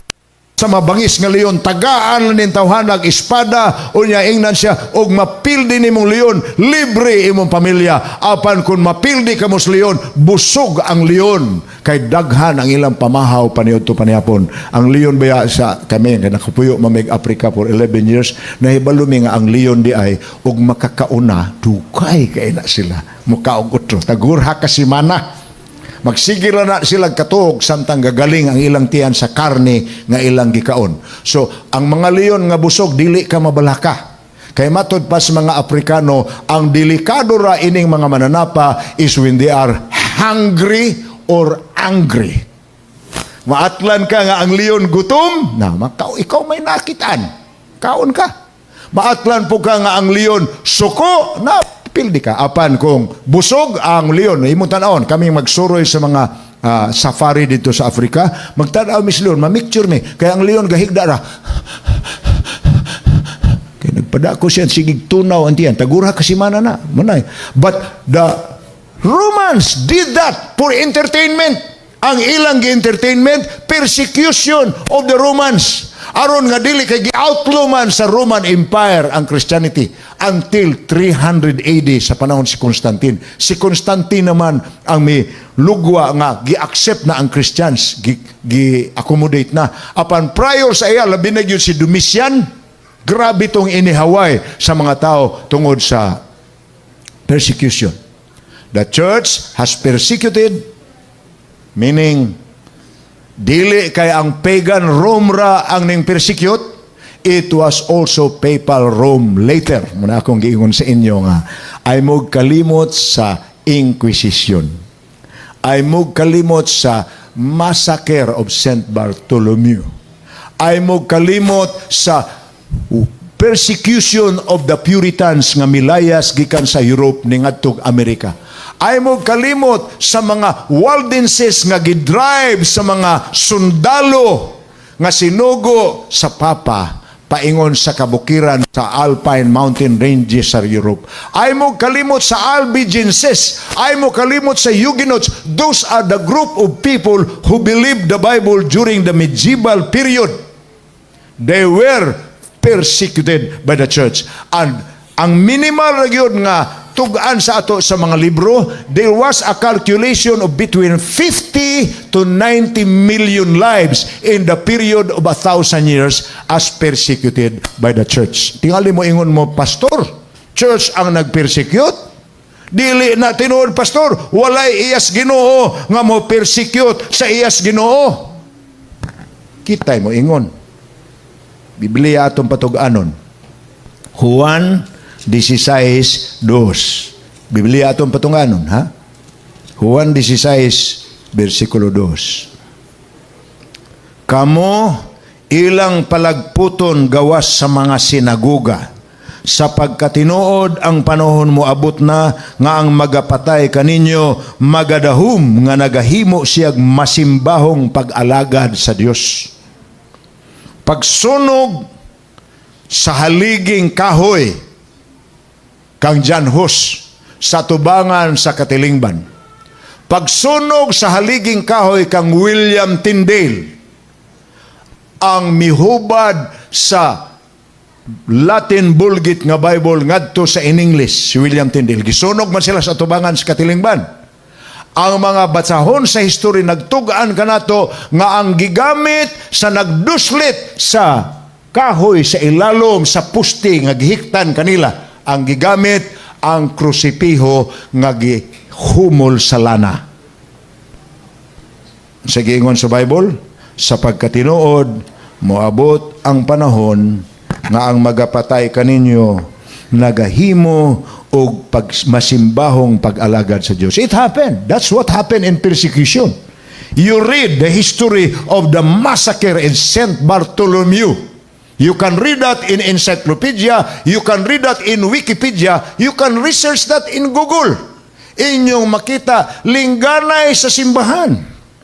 sa mabangis nga leon, tagaan nin tawhanag espada unya ingnan siya og mapildi nimong leon, libre imong pamilya. Apan kun mapildi ka mo sa leon, busog ang leon kay daghan ang ilang pamahaw paniudto panihapon. Ang leon baya sa kami nga nakapuyo mamig Africa for 11 years, nahibalo mi nga ang leon di ay og makakauna dugay kay na sila mukaog utro tagurha ka simana. Magsigira na sila katuog samtang gagaling ang ilang tiyan sa karne nga ilang gikaon. So, ang mga leon nga busog, dili ka mabalaka. Kay matod pa sa mga Afrikano, ang delikado ra ining mga mananapa is when they are hungry or angry. Maatlan ka nga ang leon gutom, na ikaw may nakitaan. Kaon ka. Maatlan po ka nga ang leon suko, na pildi ka. Apan kung busog ang leon, imong tan-awon, kami magsuroy sa mga safari dito sa Africa, magtanaw mis leon, mamicture mi, kaya ang leon gahigda ra. Kaya nagpada ko siya, sigig tunaw ang tiyan, tagura kasimana na, manay. But the Romans did that for entertainment. Ang ilang entertainment, persecution of the Romans. Aron nga dili kay gi-outlaw man sa Roman Empire ang Christianity until 300 AD sa panahon si Constantine. Si Constantine naman ang may lugwa nga gi-accept na ang Christians, gi-accommodate na. Apan prior sa iya labi na gyud si Domitian, grabe tong inihaway sa mga tao tungod sa persecution. The church has persecuted, meaning dili kay ang pagan Rome ra ang ning persecute, it was also papal Rome later. Muna akong giingon sa inyo nga, ay mo kalimot sa Inquisition. Ay mo kalimot sa Massacre of St. Bartholomew. Ay mo kalimot sa persecution of the Puritans nga milayas gikan sa Europe ning adtong Amerika. Ay mo kalimot sa mga Waldenses nga gidrive sa mga sundalo nga sinugo sa Papa paingon sa kabukiran sa Alpine Mountain Ranges sa Europe. Ay mo kalimot sa Albigenses. Ay mo kalimot sa Huguenots. Those are the group of people who believed the Bible during the medieval period. They were persecuted by the church. And ang minimal nagyod nga tugaan sa ato sa mga libro, there was a calculation of between 50 to 90 million lives in the period of 1,000 years as persecuted by the church. Tingali mo ingon mo, pastor, church ang nag-persecute? Dili na tinuod, pastor, walay iyas Ginoo nga mo persecute sa iyas Ginoo. Kitay mo ingon. Biblia atong patuganon. Juan 16:2. Biblia atong patunganon, ha? Juan 16, versikulo 2. Kamo ilang palagputon gawas sa mga sinaguga, sapagkat tinuod ang panahon mo abot na nga ang magapatay kaninyo magadahum nga nagahimo siyag masimbahong pag-alagad sa Dios. Pagsunog sa haliging kahoy kang Jan Hus sa tubangan sa Katilingban. Pagsunog sa haliging kahoy kang William Tyndale, ang mihubad sa Latin Vulgate nga Bible ngadto sa in English, si William Tyndale. Gisunog man sila sa tubangan sa Katilingban. Ang mga batsahon sa history nagtugaan kanato nga ang gigamit sa nagduslit sa kahoy sa ilalom sa pusti nga gihiktan kanila, ang gigamit ang krusipiho nga gihumol sa lana. Sa giingon sa Bible, sapagkat tinuod moabot ang panahon nga ang magapatay kaninyo nagahimo og masimbahong pag-alagad sa Dios. It happened. That's what happened in persecution. You read the history of the massacre in St. Bartholomew. You can read that in encyclopedia, you can read that in Wikipedia, you can research that in Google. Inyong makita, lingganay sa simbahan.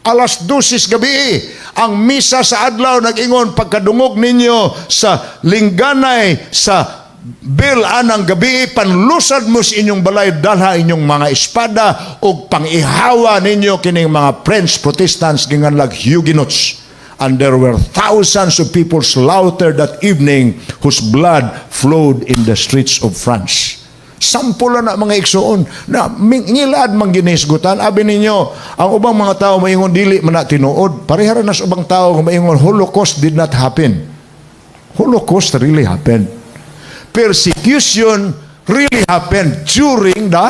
Alas 12 gabi, ang misa sa adlaw nag-ingon pagkadungog ninyo sa lingganay sa bell anang gabi, panlusad mo sa inyong balay, dalha inyong mga espada o pangihawa ninyo kining mga French Protestants gingan lag Huguenots. And there were thousands of people slaughtered that evening whose blood flowed in the streets of France. Sampula na mga igsoon na ngilad mang ginisgutan. Abi ninyo, ang ubang mga tao maingon dili man na tinuod. Parehara na sa ubang tao maingon Holocaust did not happen. Holocaust really happened. Persecution really happened during the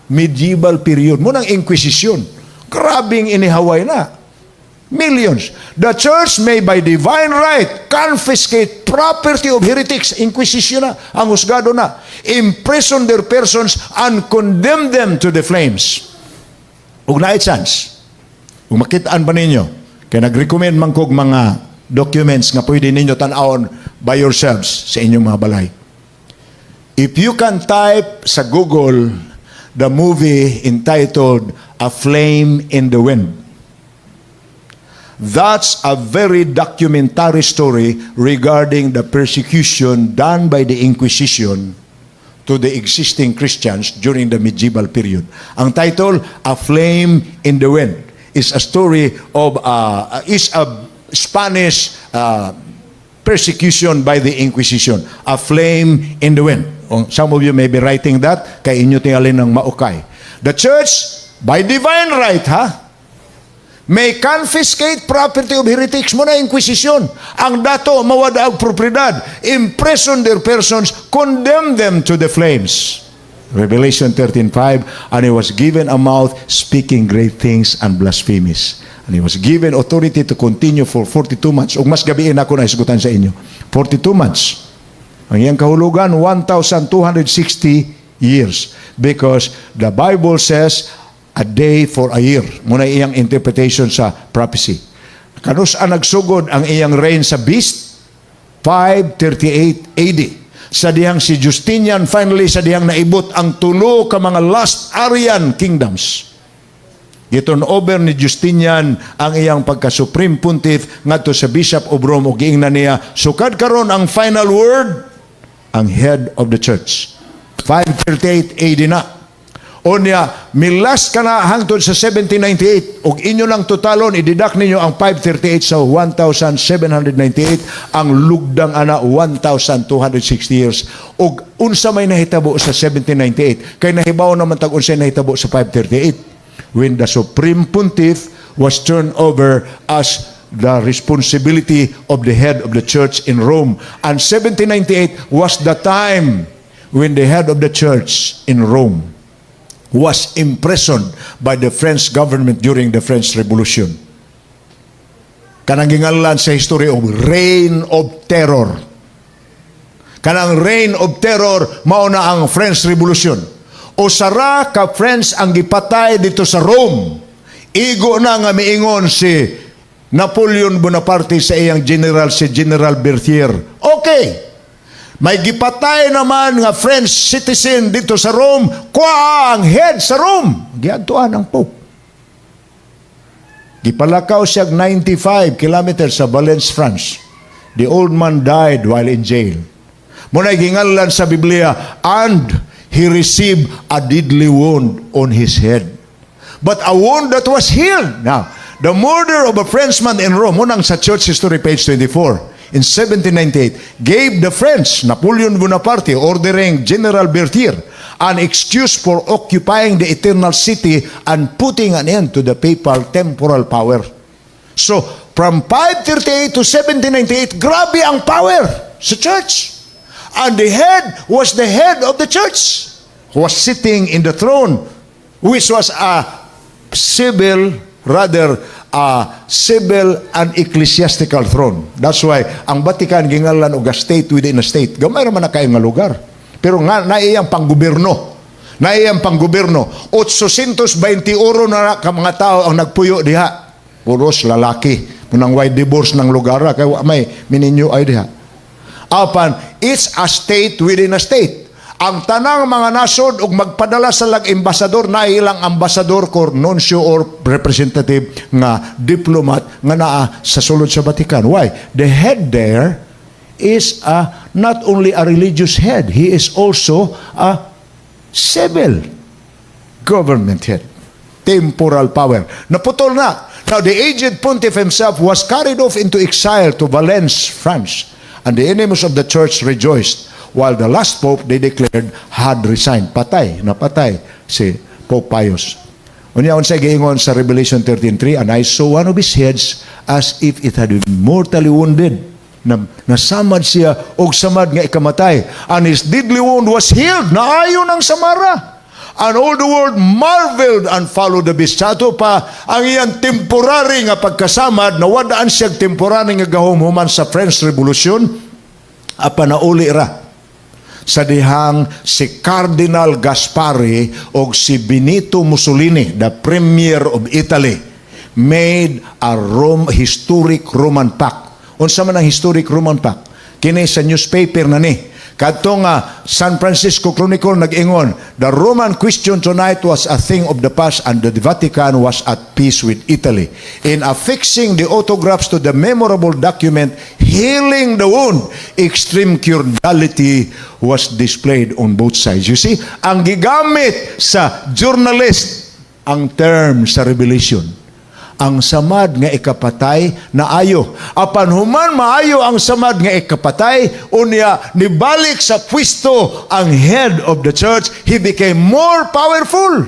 medieval period. Munang Inquisition. Grabing inihaway na. Millions. The church may by divine right confiscate property of heretics. Inquisition na. Ang husgado na. Imprison their persons and condemn them to the flames. Ug naay chance. Ug makitaan ba ninyo? Kaya nag-recommend man kog mga documents nga pwede ninyo tan-awon by yourselves sa inyong mga balay. If you can type sa Google the movie entitled A Flame in the Wind, that's a very documentary story regarding the persecution done by the Inquisition to the existing Christians during the medieval period. Ang title, A Flame in the Wind, is a story of is a Spanish persecution by the Inquisition. A Flame in the Wind. Some of you may be writing that, kay inyo tingalin ng maukay. The church, by divine right, may confiscate property of heretics mo na Inquisition. Ang dato, mawada ang propriedad. Imprison their persons, condemn them to the flames. Revelation 13:5, and he was given a mouth speaking great things and blasphemies. And he was given authority to continue for 42 months. Ug mas gabiin ako na isgutan sa inyo. 42 months. Ang iyang kahulugan, 1,260 years. Because the Bible says, a day for a year. Muna iyang interpretation sa prophecy. Kanus ang nagsugod ang iyang reign sa beast? 538 AD. Sa dihang si Justinian, finally, sa dihang naibot ang tulo ka mga last Arian kingdoms. Giton over ni Justinian ang iyang pagka-supreme pontiff ngadto sa Bishop of Rome ug giingnan niya sukad karon ang final word ang head of the church. 538 AD na. Unya milas ka na hangtod sa 1798 ug inyo lang totalon i-deduct ninyo ang 538 sa 1798 ang lugdang ana 1260 years. Ug unsa may nahitabo sa 1798 kay nahibaw naman tag unsay nahitabo sa 538 when the Supreme Pontiff was turned over as the responsibility of the head of the church in Rome. And 1798 was the time when the head of the church in Rome was imprisoned by the French government during the French Revolution. Kanang gingalan sa history of Reign of Terror. Kanang Reign of Terror mao na ang French Revolution. O sara ka friends ang gipatay dito sa Rome. Igo na nga miingon si Napoleon Bonaparte sa iyang general, si General Berthier. Okay, may gipatay naman nga French citizen dito sa Rome, kuha ang head sa Rome. Giadtuan ang Pope. Gipalakaw siya 95 kilometers sa Valence, France. The old man died while in jail. Muna'y gingalan sa Biblia, and he received a deadly wound on his head. But a wound that was healed. Now, the murder of a Frenchman in Rome, munang sa Church History, page 24, in 1798, gave the French, Napoleon Bonaparte, ordering General Berthier, an excuse for occupying the eternal city and putting an end to the papal temporal power. So, from 538 to 1798, grabe ang power sa church. And the head was the head of the church, who was sitting in the throne, which was a civil and ecclesiastical throne. That's why ang Vatican gingalan og a state within a state. Gamay ra man na kay nga lugar. Pero nga naiyang panggobyerno. Naiyang panggobyerno. 821 na ka mga tao ang nagpuyo diha. Puros lalaki. Munang wide divorce ng lugar kay may mininyo ay diha. Apan, it's a state within a state. Ang tanang mga nasod ug magpadala sa lag-ambasador na ilang ambasador or nuncio or representative nga diplomat nga naa sa sulod sa Vatican. Why? The head there is not only a religious head, he is also a civil government head. Temporal power. Naputol na. Now, the aged pontiff himself was carried off into exile to Valence, France. And the enemies of the church rejoiced, while the last pope, they declared, had resigned. Patay, napatay si Pope Pius. Unya unsay giingon sa Revelation 13:3, and I saw one of his heads as if it had been mortally wounded. Nasamad siya og samad nga ikamatay. And his deadly wound was healed. Naayon ang samara. And all the world marveled and followed the beast. Sa ato pa, ang iyang temporary nga pagkasamad, nawadaan siya temporary nga gahumhuman sa French Revolution, apanauli ra. Sa dihang si Cardinal Gaspari o si Benito Mussolini, the Premier of Italy, made a historic Roman pact. Unsa man ang historic Roman pact? Kini sa newspaper na ni. Kadto nga San Francisco Chronicle nag-ingon, the Roman question tonight was a thing of the past and the Vatican was at peace with Italy. In affixing the autographs to the memorable document healing the wound, extreme cordiality was displayed on both sides. You see, ang gigamit sa journalist ang term sa Revelation. Ang samad nga ikapatay naayo. Apan human maayo ang samad nga ikapatay, unya nibalik sa pwesto ang head of the church, he became more powerful.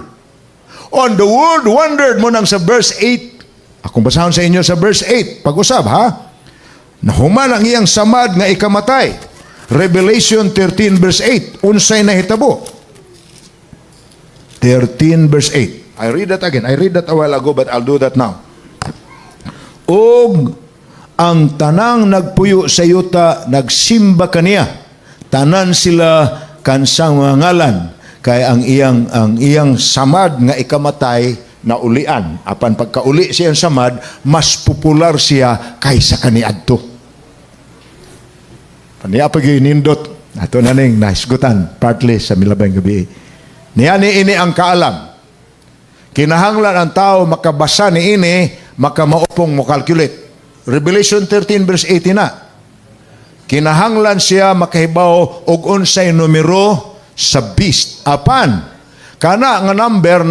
On the world wondered mo nang sa verse 8. Akong basahon sa inyo sa verse 8. Pag-usab ha. Nahuman ang iyang samad nga ikamatay. Revelation 13 verse 8. Unsay nahitabo? 13 verse 8. I read that again. I read that a while ago, but I'll do that now. Og ang tanang nagpuyo sa yuta, nagsimba kaniya. Tanan sila kansang mga ngalan. Kaya ang iyang samad nga ikamatay na ulian. Apan pagkauli siyang samad, mas popular siya kaysa kaniadto. Paniya pag nindot. Ato na ning nahisgutan, partly sa milabay gabi. Niya ni ini ang kaalam. Kinahanglan ang tao makabasa ni ini, makamaupong mo calculate. Revelation 13 verse 18 na. Kinahanglan siya makahibaw og unsay numero sa beast. Apan, kana nga number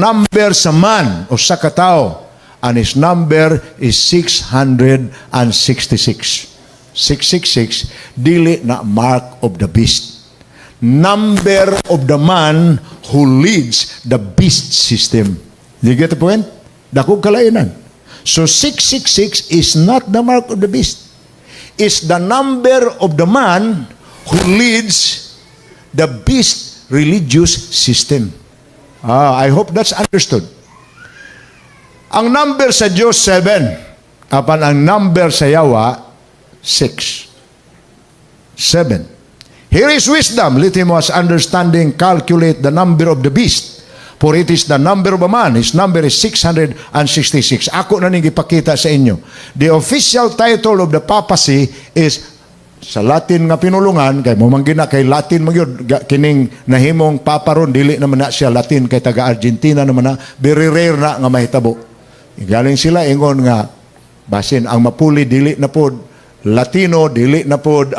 sa man o sa katao. And his number is 666. 666, dili na mark of the beast. Number of the man who leads the beast system. Do you get the point? Dakog kalainan. So 666 is not the mark of the beast. It's the number of the man who leads the beast religious system. I hope that's understood. Ang number sa Diyos 7, apan ang number sa Yawa 6. 7. Here is wisdom. Let him who has understanding calculate the number of the beast. For it is the number of a man. His number is 666. Ako na ning ipakita sa inyo. The official title of the papacy is sa Latin nga pinulungan, kay mumanggina kay Latin magyud kining nahimong paparon, dili naman na siya Latin, kay taga Argentina naman na, very rare na nga mahitabo. Galing sila ingon nga basin ang mapuli dili na pod Latino, dili na pod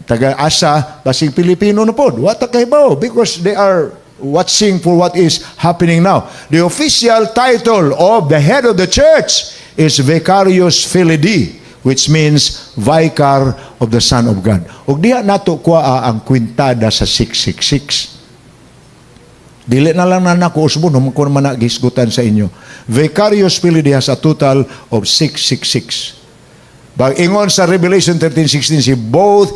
taga-asa, basing Pilipino na pod. What a kahibaw, because they are watching for what is happening now. The official title of the head of the church is Vicarius Filii, which means Vicar of the Son of God. Ug diha nato kuha ang kwintada sa 666. Dili na lang na nako usbon kung man nagisgutan sa inyo. Vicarius Filii has a total of 666. But ingon sa Revelation 13:16,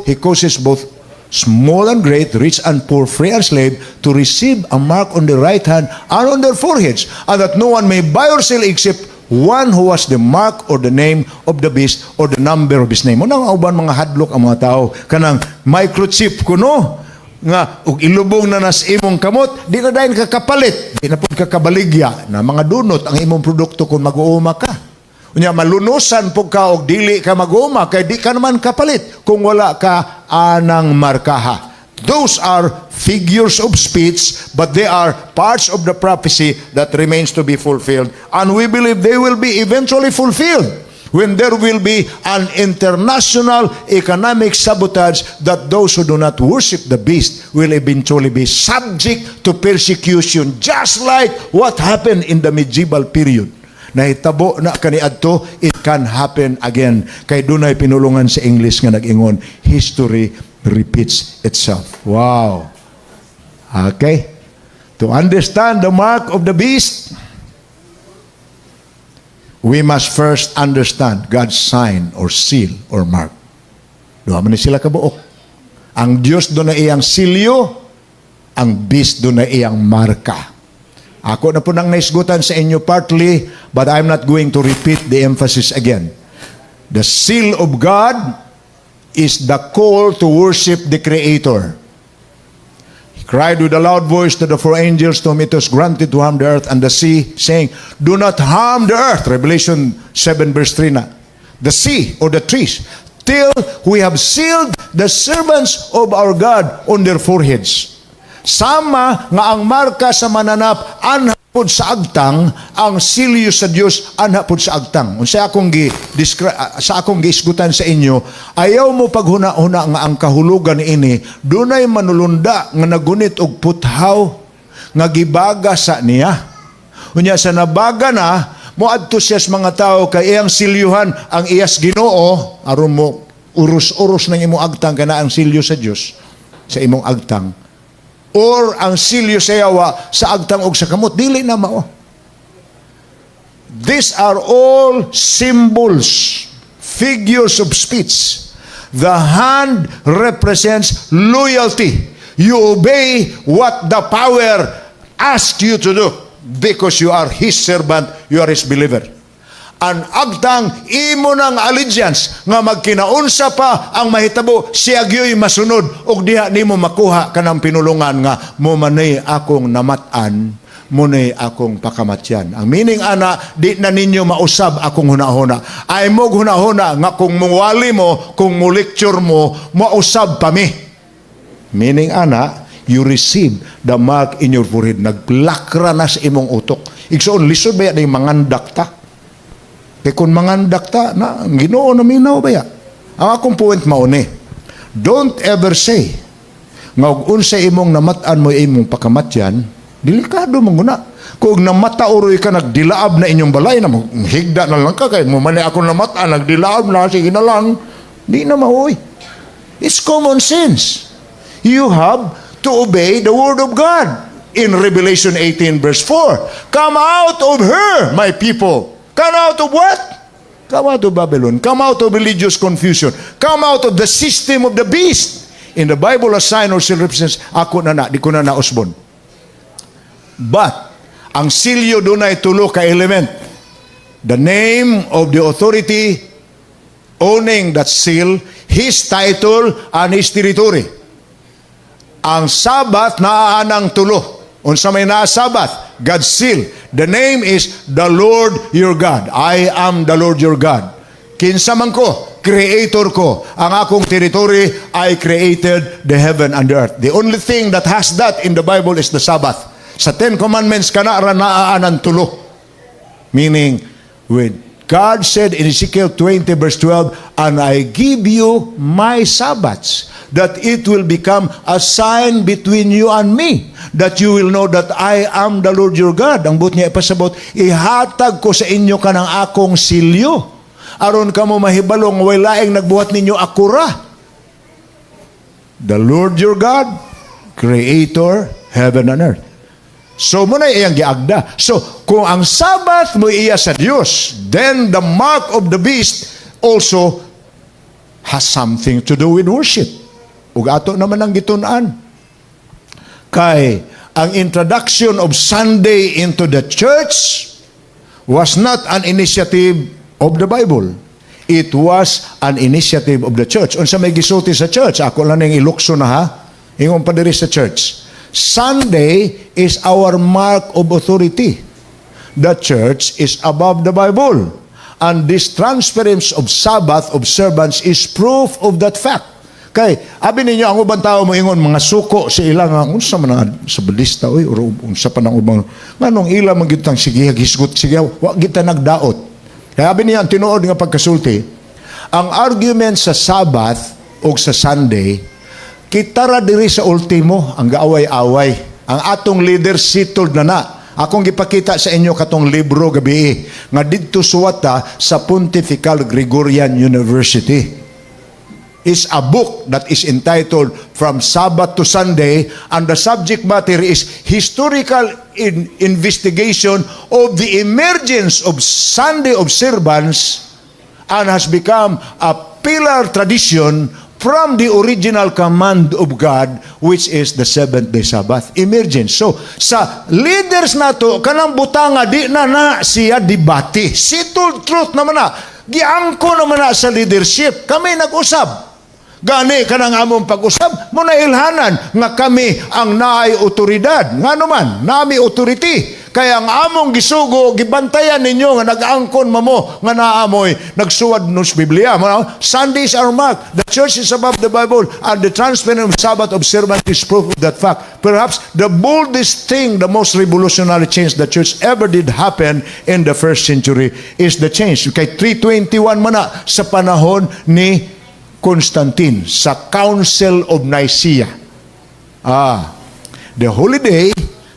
he causes both small and great, rich and poor, free and slave, to receive a mark on the right hand and on their foreheads, and that no one may buy or sell except one who has the mark or the name of the beast or the number of his name. Unang uban mga hadlok ang mga tao, kanang microchip kuno, nga ug ilubong na nas imong kamot, di na dayon kakapalit, di na pud kakabaligya na mga dunot ang imong produkto kung mag-uuma ka. Unya malunusan po ka og dili ka mag-uma kay di ka naman kapalit kung wala ka anang markaha. Those are figures of speech, but they are parts of the prophecy that remains to be fulfilled, and we believe they will be eventually fulfilled when there will be an international economic sabotage that those who do not worship the beast will eventually be subject to persecution, just like what happened in the medieval period. Nahitabo na kaniadto, it can happen again. Kay dunay pinulungan sa English nga nag-ingon, history repeats itself. Wow. Okay? To understand the mark of the beast, we must first understand God's sign or seal or mark. Duha man ni sila kabuok. Ang Diyos doon na iyang silyo, ang beast doon na iyang marka. Ako na po nang naisgutan sa inyo partly, but I'm not going to repeat the emphasis again. The seal of God is the call to worship the Creator. He cried with a loud voice to the four angels to whom it was granted to harm the earth and the sea, saying, do not harm the earth. Revelation 7 verse 3 na. The sea or the trees, till we have sealed the servants of our God on their foreheads. Sama nga ang marka sa mananap anhapod sa agtang, ang silyo sa Dios anhapod sa agtang. Unsa akong sa akong giisgutan sa inyo, ayaw mo paghuna-huna nga ang kahulugan ini dunay manulunda nga nagunit og puthaw nga gibaga sa niya. Unya sa nabaga na moadto siya sa mga tao kay iyang silyuhan ang iyas Ginoo aron mo uros-uros ng imong agtang kana ang silyo sa Dios sa imong agtang. Or ang silyo sa yawa sa agtang og sa kamot, dili na mao. These are all symbols, figures of speech. The hand represents loyalty. You obey what the power asks you to do because you are His servant, you are His believer. an agtang imo ng allegiance nga magkinaunsa pa ang mahitabo siya gyoy masunod ug diha nimo makuha kanang pinulungan nga mo manay akong namatan, munay akong pakamatyan. Ang meaning ana, di na ninyo mausab akong hunahuna. Ay mo hunahuna nga kung muwali mo, kung mo lecture mo, mausab pa mi. Meaning ana, you receive the mark in your forehead. Naglakra na sa imong utok. Igsoon, lisod ba yan yung mangandak ta? Kaya kung mangandak ta, na, Ginoo na minaw ba yan? Ang akong point mauni, don't ever say, nga unsa imong namatan mo imong pakamatyan, delikado mong guna. Kung namatauroy ka, nagdilaab na inyong balay, na higda na lang ka, kaya mo mani ako namata, nagdilaab na, sige na lang. Di na mahoy. It's common sense. You have to obey the word of God. In Revelation 18 verse 4, come out of her, my people. Come out of what? Come out of Babylon. Come out of religious confusion. Come out of the system of the beast. In the Bible, a sign or seal represents, ako na, di ko na usbon. But, ang silyo doon ay tulo ka element. The name of the authority owning that seal, his title, and his territory. Ang Sabat na anang tulo. Unsa may naa Sabat? God's seal. The name is the Lord your God. I am the Lord your God. Kinsa man ko, creator ko. Ang akong territory, I created the heaven and the earth. The only thing that has that in the Bible is the Sabbath. Sa Ten Commandments, kanara naaanan tulo. Meaning, when God said in Ezekiel 20 verse 12, and I give you my Sabbaths, that it will become a sign between you and me, that you will know that I am the Lord your God. Ang buot niya ipasabot, ihatag ko sa inyo ka ng akong silyo. Aron ka mo mahibalong, walaing nagbuhat ninyo akura. The Lord your God, Creator, heaven and earth. So, muna iyang giagda. So, kung ang Sabbath mo iya sa Diyos, then the mark of the beast also has something to do with worship. Ug ato naman ang gitun-an. Kay, ang introduction of Sunday into the church was not an initiative of the Bible. It was an initiative of the church. Unsa may gisulti sa church? Ako lang nang ilukso na ha. Ingon pa diri sa church. Sunday is our mark of authority. The church is above the Bible. And this transference of Sabbath observance is proof of that fact. Kay, abi ninyo, ang ubang tao mo ingon, mga suko sa ilang, unsa man ang sabadista, oy, or unsa pa ng ubang, nganong ilang magitang, sige, gisgot, sige, wag kita nagdaot. Kaya abi niya, ang tinuod nga pagkasulti, ang argument sa Sabbath o sa Sunday, kitara diri sa ultimo, ang gaaway-away. Ang atong leader sitod na. Akong gipakita sa inyo katong libro gabi nga didto suwata sa Pontifical Gregorian University. Is a book that is entitled From Sabbath to Sunday, and the subject matter is historical investigation of the emergence of Sunday observance and has become a pillar tradition from the original command of God, which is the seventh-day Sabbath. Emergence. So, sa leaders nato, kanang butanga, di na siya debate. Settled truth naman na. Giangko naman na sa leadership. Kami nag-usab. Gani kanang among pag-usab, muna ilhanan nga kami ang naay otoridad. Nga naman, nami authority. Kaya ang among gisugo, gibantayan ninyo nga nag-angkon mamo nga naamoy nagsuwad nos Biblia. Sunday is our mark. The church is above the Bible, and the transference of Sabbath observance is proof of that fact. Perhaps the boldest thing, the most revolutionary change the church ever did happen in the first century is the change. Kay 321 man na sa panahon ni Constantine sa Council of Nicaea. The holy day,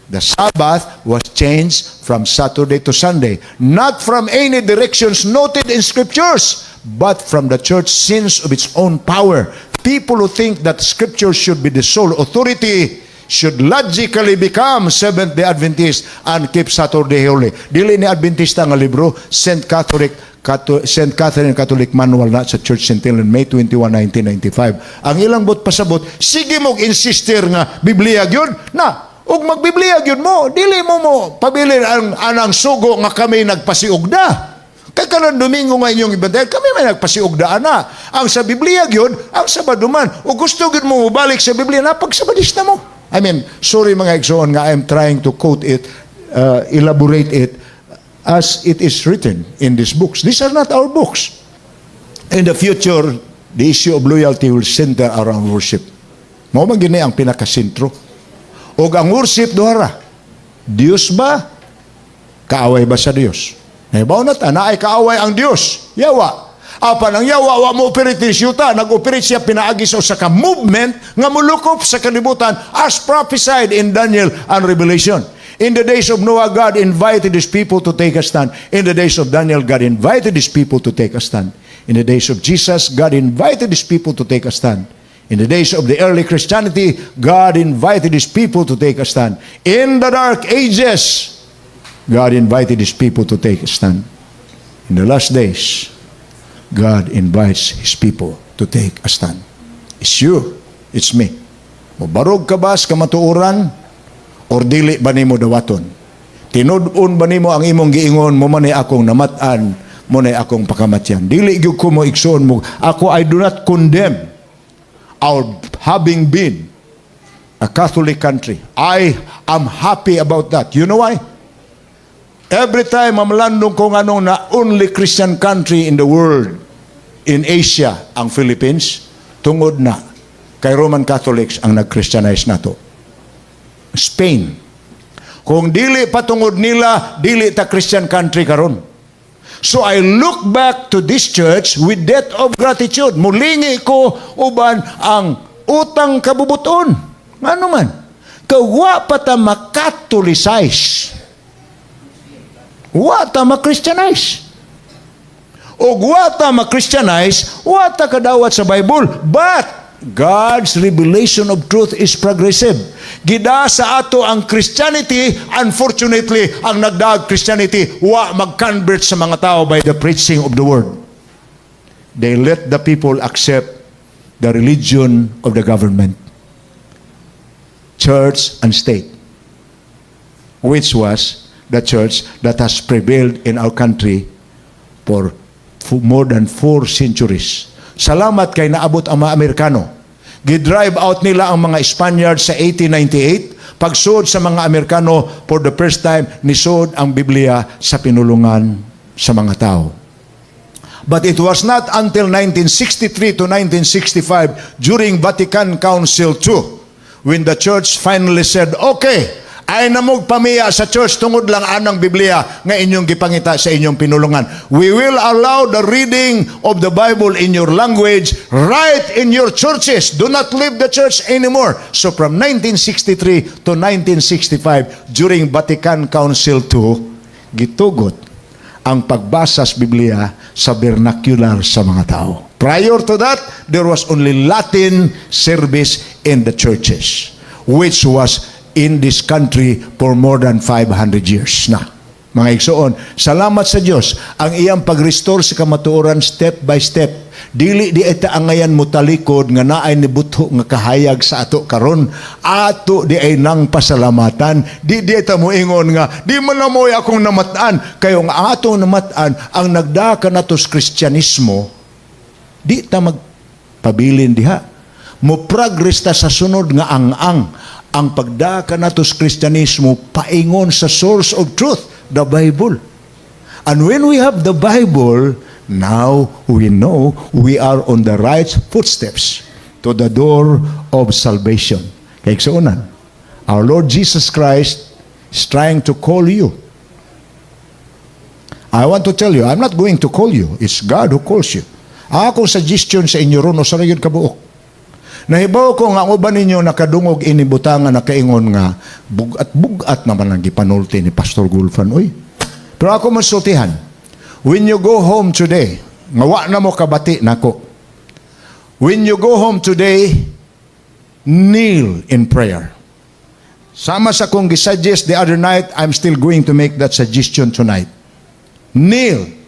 the Sabbath, was changed from Saturday to Sunday. Not from any directions noted in scriptures, but from the church sense of its own power. People who think that scripture should be the sole authority should logically become Seventh-day Adventist and keep Saturday holy. Dili ni Adventista nga libro, St. Catherine Catholic Manual na sa Church Centennial, May 21, 1995. Ang ilang bot pasabot, sige mong insister nga Biblia yun, na, ug magbiblia yun mo, dili mo pabilin ang anang sugo nga kami nagpasiugda. Kaya karon Domingo nga inyong ibantayan, kami may nagpasiugdaan na. Ang sa Biblia yun, ang sabaduman. O gusto yun mo balik sa Biblia, napagsabadis na mo. I mean, sorry mga igsoon nga, I'm trying to quote it, elaborate it, as it is written in these books. These are not our books. In the future, the issue of loyalty will center around worship. Mao man gini ang pinakasentro. O ang worship duhara, Diyos ba? Kaaway ba sa Diyos? Nahibaw na ta, naay kaaway ang Diyos. Yawa. Apan ang yawa, wa mo operate siyuta. Nag-operate siya pinaagi sa usa ka movement nga mulukop sa kalibutan as prophesied in Daniel and Revelation. In the days of Noah, God invited his people to take a stand. In the days of Daniel, God invited his people to take a stand. In the days of Jesus, God invited his people to take a stand. In the days of the early Christianity, God invited his people to take a stand. In the dark ages, God invited his people to take a stand. In the last days, God invites his people to take a stand. It's you. It's me. Mabarog ka ba sa kamatuoran? Or dili ba nimo dawaton? Tinud-on ba nimo ang imong giingon, mo man ay akong namatan, mo na akong pakamatyan? Dili gyud ko mo igsoon mo, ako I do not condemn our having been a Catholic country. I am happy about that. You know why? Every time mamlandong ko nganong na only Christian country in the world, in Asia, ang Philippines, tungod na kay Roman Catholics ang nag-Christianize nato. Spain. Kung dili patungod nila, dili ta Christian country karon. So I look back to this church with debt of gratitude. Mulingi ko uban ang utang kabubuton. Ano man? Kawa pa ta makatolicize. Wa ta ma-Christianize. O wa ta ma-Christianize, wa ta kadawat sa Bible. But God's revelation of truth is progressive. Gida sa ato ang Christianity, unfortunately, ang nagdaag Christianity, wa mag-convert sa mga tao by the preaching of the word. They let the people accept the religion of the government, church and state, which was the church that has prevailed in our country for more than 4 centuries. Salamat kay naabot ang mga Amerikano. Gidrive out nila ang mga Spaniards sa 1898. Pagsuod sa mga Amerikano, for the first time, nisod ang Biblia sa pinulungan sa mga tao. But it was not until 1963 to 1965, during Vatican Council II, when the church finally said, okay, ay namog pamiya sa church tungod lang anang Biblia nga inyong gipangita sa inyong pinulungan. We will allow the reading of the Bible in your language right in your churches. Do not leave the church anymore. So from 1963 to 1965, during Vatican Council II, gitugot ang pagbasa sa Biblia sa vernacular sa mga tao. Prior to that, there was only Latin service in the churches, which was in this country for more than 500 years na. Mga igsoon, salamat sa Diyos ang iyang pag-restore sa kamatuoran step by step. Dili di ita angayan mo talikod nga naay ni butho nga kahayag sa ato karon. Ato di ay nang pasalamatan. Di ita mo ingon nga di man na mo'y akong namatan. Kayo nga ato namatan ang nagdaka natos Kristyanismo. Di ta magpabilin diha. Mo progress ta sa sunod nga ang pagdaka natos Kristyanismo paingon sa source of truth, the Bible. And when we have the Bible, now we know we are on the right footsteps to the door of salvation. Kaya sa unan, our Lord Jesus Christ is trying to call you. I want to tell you, I'm not going to call you. It's God who calls you. Akong suggestion sa inyo ron o sa rayon kabuok. Nahibaw ko nga uban ninyo nakadungog inibutangan na kaingon nga bugat naman ang gipanulti ni Pastor Gulfan. Uy, pero ako masultihan, when you go home today, ngawa na mo kabati nako. When you go home today, kneel in prayer. Sama sa kong gisuggest the other night, I'm still going to make that suggestion tonight. Kneel.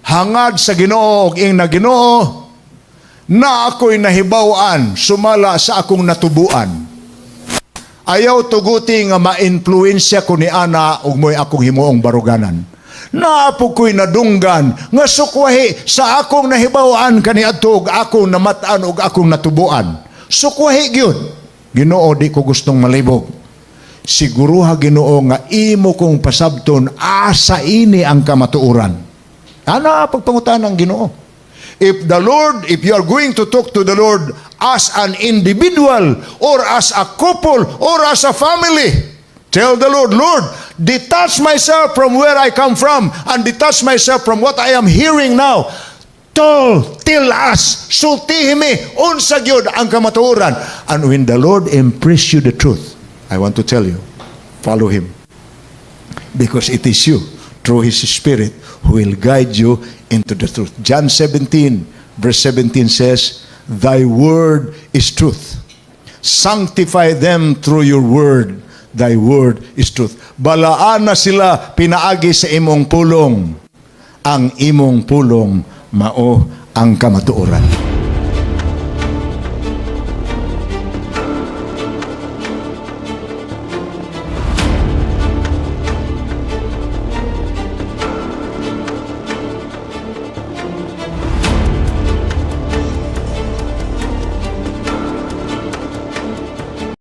Hangad sa Ginoo og ing na Ginoo, na ako'y nahibawaan, sumala sa akong natubuan. Ayaw tuguti nga ma-influensya ko ni ana ug mo'y akong himuong baruganan. Naapo ko'y nadunggan, nga sukwahi sa akong nahibawaan kaniadto, akong namataan ug akong natubuan. Sukwahi gyud. Ginoo, di ko gustong malibog. Siguro ha Ginoo nga imo kong pasabton asa ini ang kamatuoran. Ana pagpangutan ng Ginoo. If you are going to talk to the Lord as an individual or as a couple or as a family, tell the Lord, Lord, detach myself from where I come from and detach myself from what I am hearing now. Tell us, sultihimi, unsa gyud ang kamatuoran. And when the Lord impress you the truth, I want to tell you, follow Him. Because it is you, through His Spirit, who will guide you into the truth. John 17, verse 17 says, Thy word is truth. Sanctify them through your word. Thy word is truth. Balaan na sila pinaagi sa imong pulong. Ang imong pulong mao ang kamatuoran.